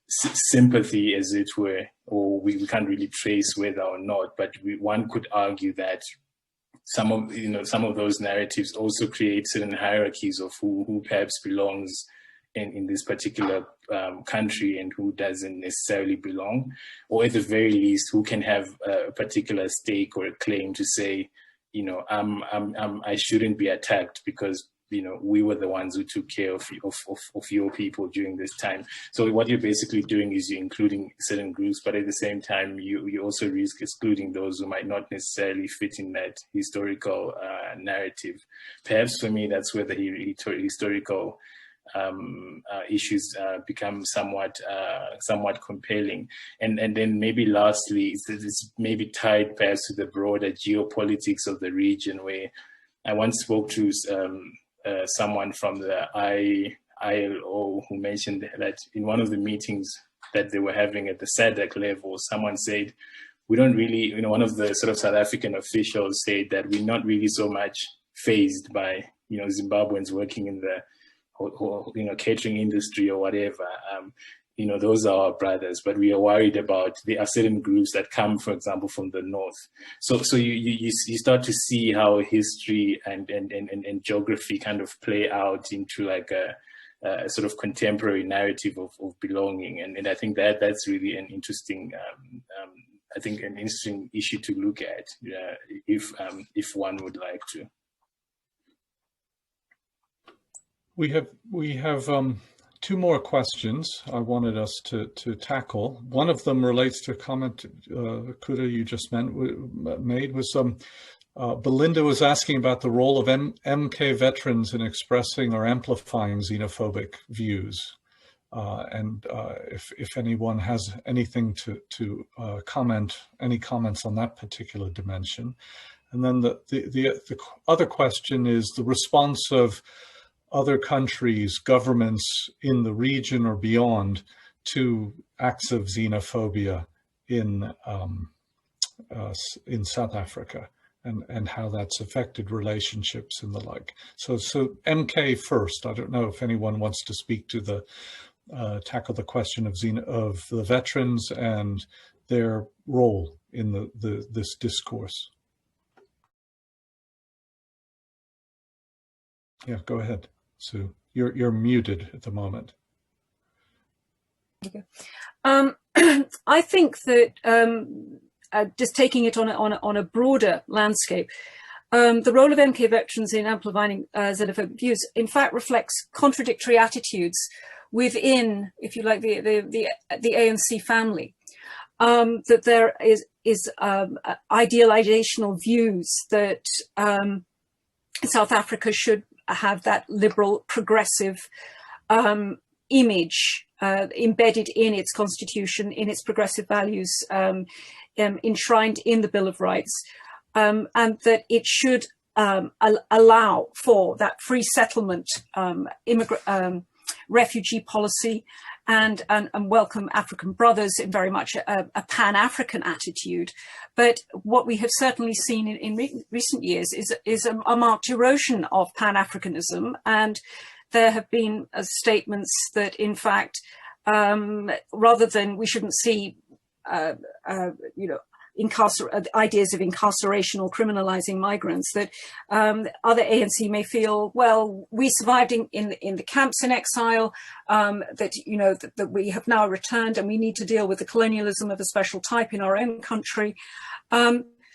sympathy, as it were, or we can't really trace whether or not, but one could argue that some of those narratives also create certain hierarchies of who perhaps belongs in this particular country and who doesn't necessarily belong, or at the very least who can have a particular stake or a claim to say, I shouldn't be attacked because we were the ones who took care of your people during this time. So what you're basically doing is you're including certain groups, but at the same time, you also risk excluding those who might not necessarily fit in that historical narrative. Perhaps for me, that's where the historical issues become somewhat compelling, and then maybe lastly, it's maybe tied perhaps to the broader geopolitics of the region, where I once spoke to someone from the ILO who mentioned that in one of the meetings that they were having at the SADC level, someone said, we don't really, one of the sort of South African officials said that we're not really so much fazed by, Zimbabweans working in the catering industry or whatever. Those are our brothers, but we are worried about there are certain groups that come, for example, from the north. So you start to see how history and geography kind of play out into like a sort of contemporary narrative of belonging, and I think that's really an interesting an interesting issue to look at if one would like to. We have two more questions I wanted us to tackle. One of them relates to a comment Kuda you just made was Belinda was asking about the role of MK veterans in expressing or amplifying xenophobic views, and if anyone has anything to comment, any comments on that particular dimension. And then the other question is the response of other countries, governments in the region or beyond to acts of xenophobia in South Africa, and how that's affected relationships and the like. So MK first. I don't know if anyone wants to speak to the tackle the question of the veterans and their role in this discourse. Yeah, go ahead, Sue. You're muted at the moment. Okay. I think that just taking it on a broader landscape, the role of MK veterans in amplifying xenophobic views, in fact, reflects contradictory attitudes within, if you like, the ANC family. That there is idealizational views that South Africa should have that liberal, progressive image embedded in its constitution, in its progressive values, enshrined in the Bill of Rights, and that it should allow for that free settlement, refugee policy, and welcome African brothers in very much a Pan-African attitude. But what we have certainly seen in recent years is a marked erosion of Pan-Africanism, and there have been statements that, in fact, rather than we shouldn't see, ideas of incarceration or criminalizing migrants, that other ANC may feel, well, we survived in the camps in exile, that we have now returned and we need to deal with the colonialism of a special type in our own country.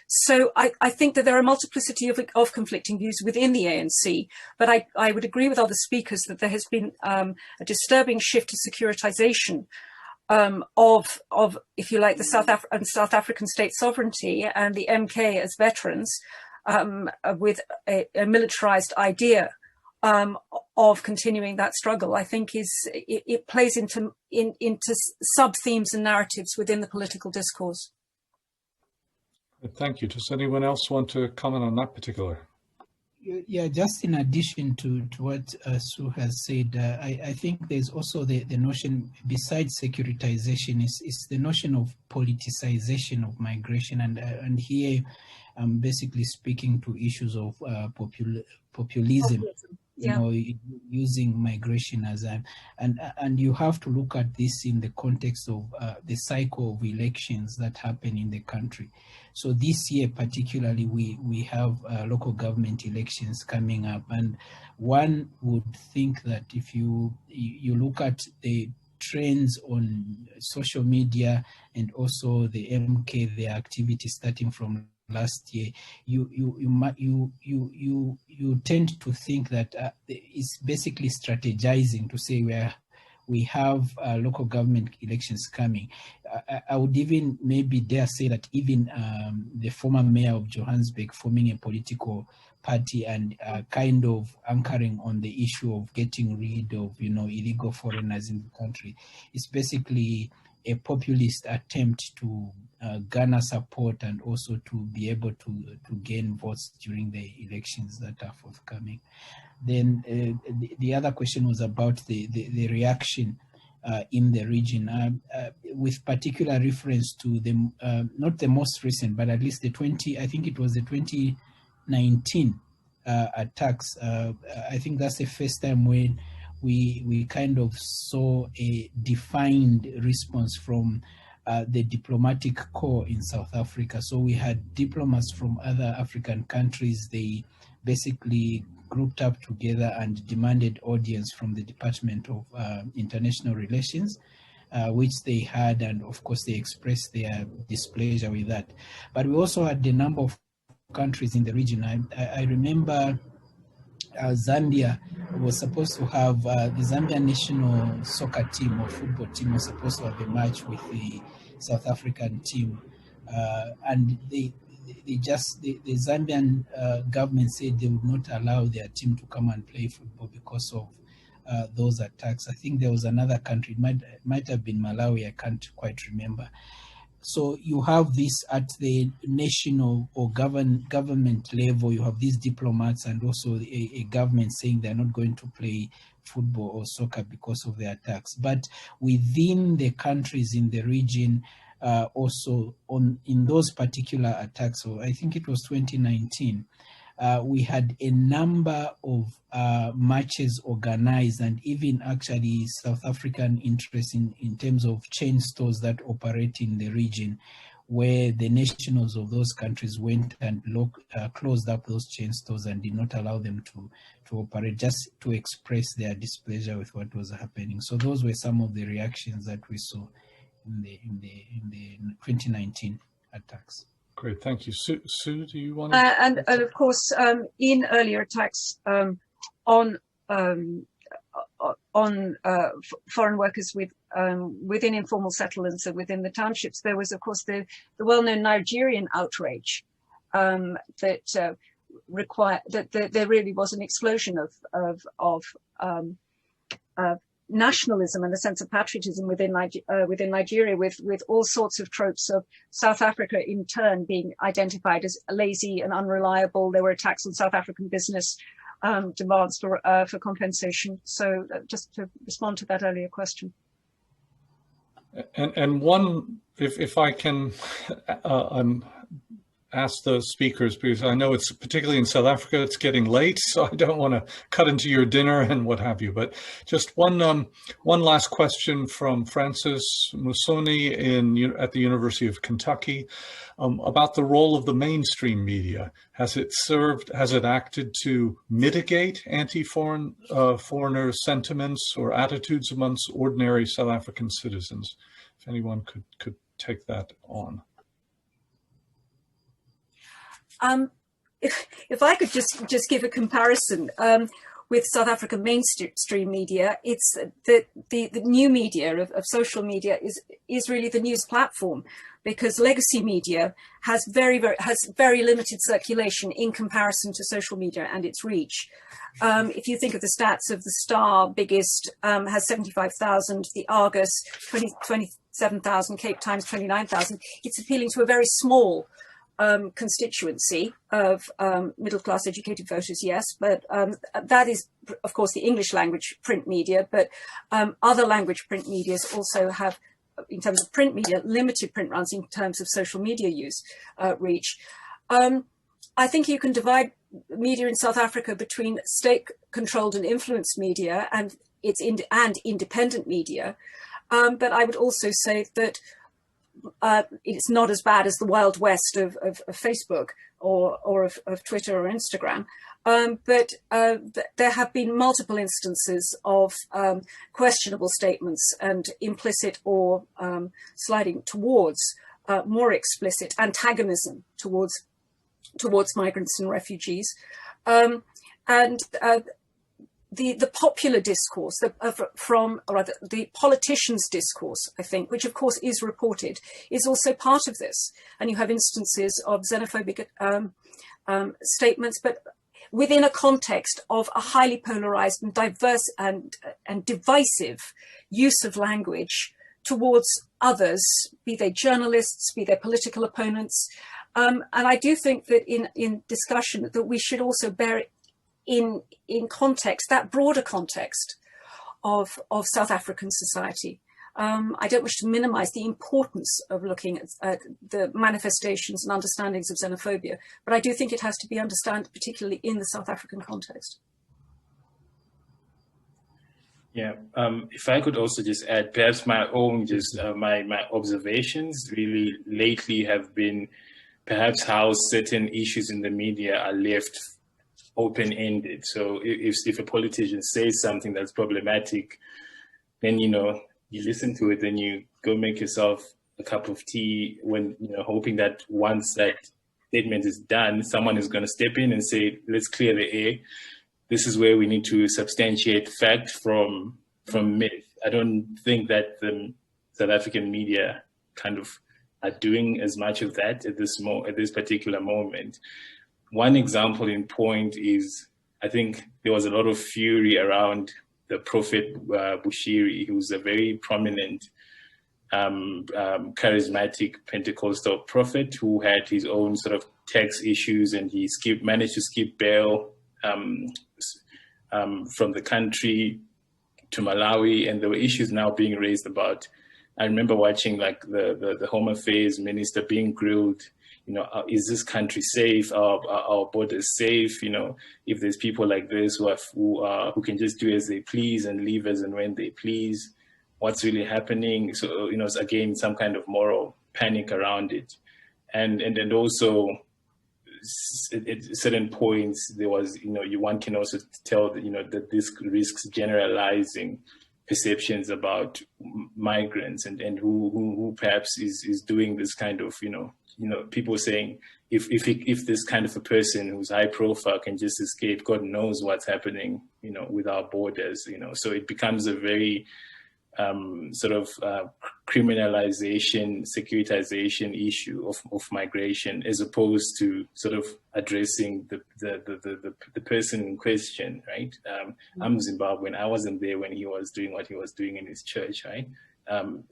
So I think that there are a multiplicity of conflicting views within the ANC, but I would agree with other speakers that there has been a disturbing shift to securitization of, if you like, the South African state sovereignty and the MK as veterans, with a militarized idea of continuing that struggle. I think it plays into sub-themes and narratives within the political discourse. Thank you. Does anyone else want to comment on that particular? Yeah, just in addition to what Sue has said, I think there's also the notion, besides securitization, is the notion of politicization of migration, and here I'm basically speaking to issues of populism. Yeah. Using migration as and you have to look at this in the context of the cycle of elections that happen in the country. So this year particularly, we have local government elections coming up, and one would think that if you look at the trends on social media and also the MK, their activities starting from last year, you tend to think that it's basically strategizing to say we have local government elections coming. I would even maybe dare say that even the former mayor of Johannesburg forming a political party and kind of anchoring on the issue of getting rid of, illegal foreigners in the country is basically a populist attempt to garner support and also to be able to gain votes during the elections that are forthcoming. Then the other question was about the reaction in the region, with particular reference to the not the most recent, but at least the 2019 attacks. I think that's the first time when we kind of saw a defined response from the diplomatic corps in South Africa. So we had diplomats from other African countries. They basically grouped up together and demanded audience from the Department of International Relations, which they had, and of course they expressed their displeasure with that. But we also had a number of countries in the region. I remember Zambia was supposed to have the Zambian national soccer team or football team was supposed to have a match with the South African team, and the Zambian government said they would not allow their team to come and play football because of those attacks. I think there was another country, it might have been Malawi, I can't quite remember. So you have this at the national or government level, you have these diplomats and also a government saying they're not going to play football or soccer because of the attacks. But within the countries in the region, also in those particular attacks, so I think it was 2019, we had a number of matches organized, and even actually South African interest in terms of chain stores that operate in the region, where the nationals of those countries went and closed up those chain stores and did not allow them to operate, just to express their displeasure with what was happening. So those were some of the reactions that we saw in the 2019 attacks. Great, thank you. Sue, do you want to? And of course, in earlier attacks on foreign workers within informal settlements and within the townships, there was, of course, the well-known Nigerian outrage that required that there really was an explosion of nationalism and a sense of patriotism within Nigeria, with all sorts of tropes of South Africa in turn being identified as lazy and unreliable. There were attacks on South African business, demands for compensation. So just to respond to that earlier question. And one, if I can ask the speakers, because I know it's particularly in South Africa, it's getting late, so I don't want to cut into your dinner and what have you. But just one last question from Francis Musoni at the University of Kentucky about the role of the mainstream media. Has it acted to mitigate anti-foreigner sentiments or attitudes amongst ordinary South African citizens? If anyone could take that on. If I could just give a comparison with South African mainstream media, it's that the new media of social media is really the news platform, because legacy media has very limited circulation in comparison to social media and its reach. If you think of the stats of the Star, biggest, has 75,000, the Argus 27,000, Cape Times 29,000. It's appealing to a very small constituency of middle-class educated voters, yes, but that is, of course, the English language print media, but other language print medias also have, in terms of print media, limited print runs in terms of social media use reach. I think you can divide media in South Africa between state-controlled and influenced media and independent media, but I would also say that it's not as bad as the Wild West of Facebook or of Twitter or Instagram. But there have been multiple instances of questionable statements and implicit or sliding towards more explicit antagonism towards towards migrants and refugees. The popular discourse the politicians' discourse, I think, which of course is reported, is also part of this. And you have instances of xenophobic statements, but within a context of a highly polarized and diverse and divisive use of language towards others, be they journalists, be they political opponents. And I do think that in discussion that we should also bear in context, that broader context of South African society. I don't wish to minimize the importance of looking at the manifestations and understandings of xenophobia, but I do think it has to be understood particularly in the South African context. Yeah, if I could also just add, perhaps my own, just my observations really lately have been perhaps how certain issues in the media are left open-ended. So if a politician says something that's problematic, then, you know, you listen to it and you go make yourself a cup of tea when, you know, hoping that once that statement is done, someone is going to step in and say, let's clear the air. This is where we need to substantiate fact from myth. I don't think that the South African media kind of are doing as much of that at this particular moment. One example in point is, I think there was a lot of fury around the Prophet Bushiri, who's a very prominent, charismatic Pentecostal prophet who had his own sort of tax issues, and he managed to skip bail from the country to Malawi, and there were issues now being raised about. I remember watching like the Home Affairs minister being grilled. You know, is this country safe? Our borders safe? You know, if there's people like this who can just do as they please and leave as and when they please, what's really happening? So, you know, it's again some kind of moral panic around it, and also at certain points there was, you know, one can also tell that, you know, that this risks generalizing perceptions about migrants and who perhaps is doing this kind of, you know, people saying if this kind of a person who's high profile can just escape, God knows what's happening, you know, with our borders, you know. So it becomes a very sort of criminalization, securitization issue of migration, as opposed to sort of addressing the person in question, right? I'm Zimbabwean. I wasn't there when he was doing what he was doing in his church, right?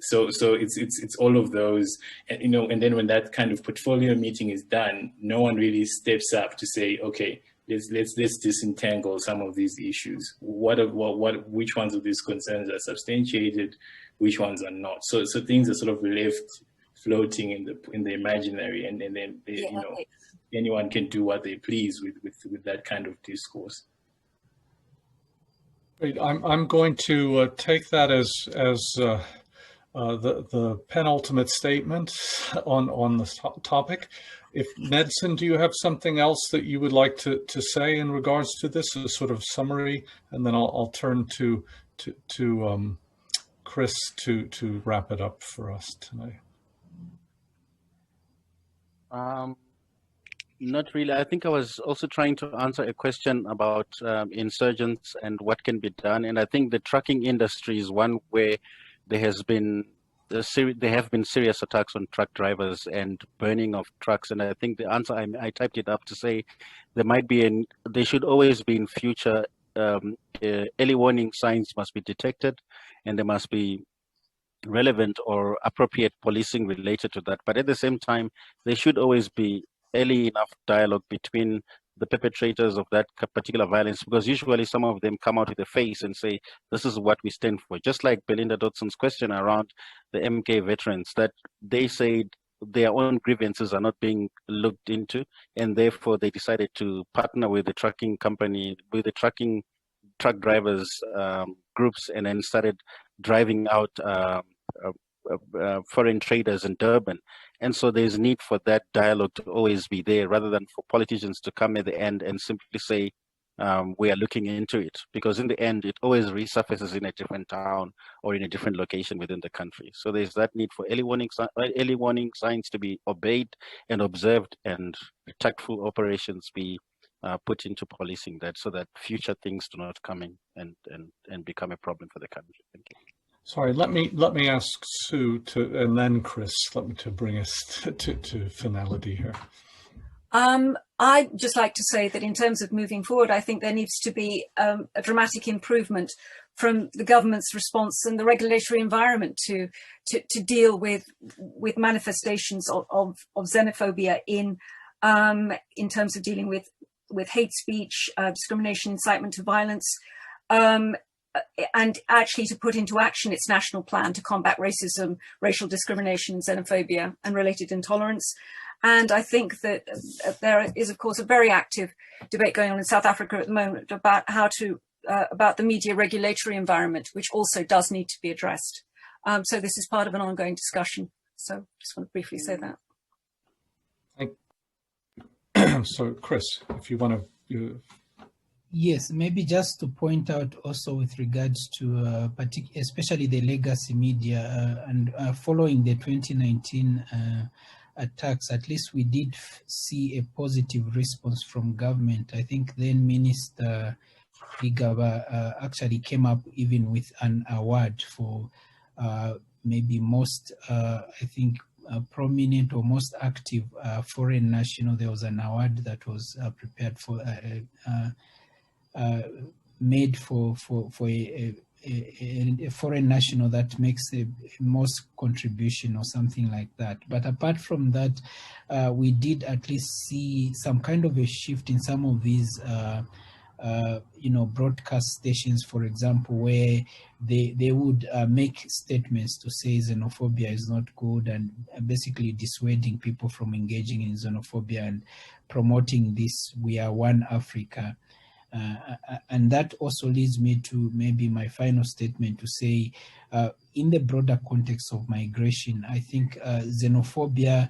So it's all of those, and, you know, and then when that kind of portfolio meeting is done, no one really steps up to say, okay, let's disentangle some of these issues. Which ones of these concerns are substantiated, which ones are not? So things are sort of left floating in the imaginary, and then you know, anyone can do what they please with that kind of discourse. Great. I'm going to take that as the penultimate statement on the topic. If Nedson, do you have something else that you would like to say in regards to this, a sort of summary, and then I'll turn to Chris to wrap it up for us tonight. Not really. I think I was also trying to answer a question about insurgents and what can be done. And I think the trucking industry is one where there have been serious attacks on truck drivers and burning of trucks. And I think the answer, I typed it up to say there should always be in future, early warning signs must be detected, and there must be relevant or appropriate policing related to that. But at the same time, there should always be early enough dialogue between the perpetrators of that particular violence, because usually some of them come out with a face and say, this is what we stand for. Just like Belinda Dodson's question around the MK veterans, that they said their own grievances are not being looked into, and therefore they decided to partner with the trucking company, with the truck drivers groups, and then started driving out foreign traders in Durban. And so there's need for that dialogue to always be there, rather than for politicians to come at the end and simply say, we are looking into it, because in the end, it always resurfaces in a different town or in a different location within the country. So there's that need for early warning signs to be obeyed and observed, and tactful operations be put into policing that, so that future things do not come in and become a problem for the country. Thank you. Sorry, let me ask Sue to, and then Chris, to bring us to finality here. I'd just like to say that in terms of moving forward, I think there needs to be a dramatic improvement from the government's response and the regulatory environment to deal with manifestations of xenophobia in terms of dealing with hate speech, discrimination, incitement to violence, and actually to put into action its national plan to combat racism, racial discrimination, xenophobia, and related intolerance. And I think that there is, of course, a very active debate going on in South Africa at the moment about how to, about the media regulatory environment, which also does need to be addressed. So this is part of an ongoing discussion. So just want to briefly say that. So Chris, if you want to... Yes, maybe just to point out also with regards to especially the legacy media and following the 2019 attacks, at least we did see a positive response from government. I think then Minister Igaba actually came up even with an award for maybe most, I think, prominent or most active foreign national. There was an award that was prepared for made for a foreign national that makes the most contribution or something like that. But apart from that, we did at least see some kind of a shift in some of these broadcast stations, for example, where they would make statements to say xenophobia is not good, and basically dissuading people from engaging in xenophobia and promoting this "We are one Africa." And that also leads me to maybe my final statement to say, in the broader context of migration, I think xenophobia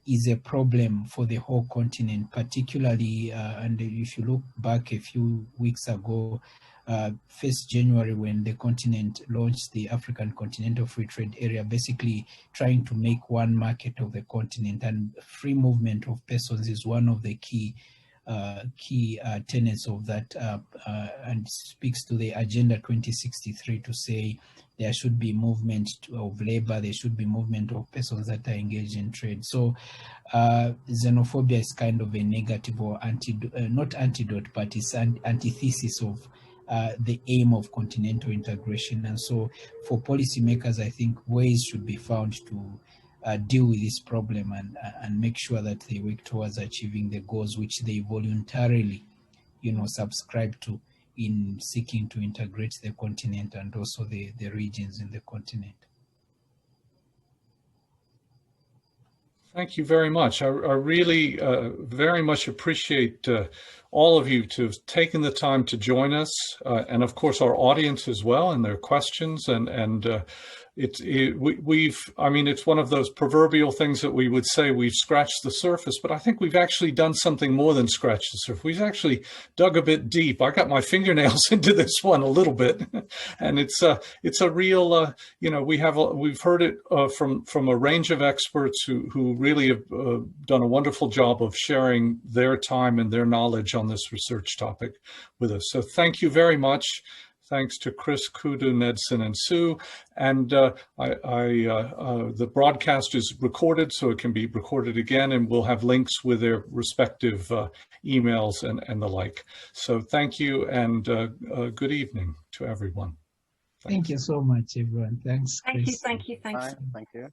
is a problem for the whole continent, particularly, and if you look back a few weeks ago, 1st January, when the continent launched the African Continental Free Trade Area, basically trying to make one market of the continent, and free movement of persons is one of the key tenets of that, and speaks to the Agenda 2063 to say there should be movement of labor, there should be movement of persons that are engaged in trade. So xenophobia is kind of a negative or not antidote, but it's an antithesis of the aim of continental integration. And so for policymakers, I think ways should be found to deal with this problem and make sure that they work towards achieving the goals which they voluntarily, subscribe to in seeking to integrate the continent and also the regions in the continent. Thank you very much. I really very much appreciate all of you to have taken the time to join us, and of course our audience as well, and their questions. And it's one of those proverbial things that we would say we've scratched the surface, but I think we've actually done something more than scratch the surface. We've actually dug a bit deep. I got my fingernails into this one a little bit, and it's a real, we've heard it from a range of experts who really have done a wonderful job of sharing their time and their knowledge on this research topic with us. So thank you very much. Thanks to Chris, Kudu, Nedson, and Sue. And the broadcast is recorded, so it can be recorded again, and we'll have links with their respective emails and the like. So thank you, and good evening to everyone. Thank you so much, everyone. Thanks, Chris. Thank you. Bye. Thank you.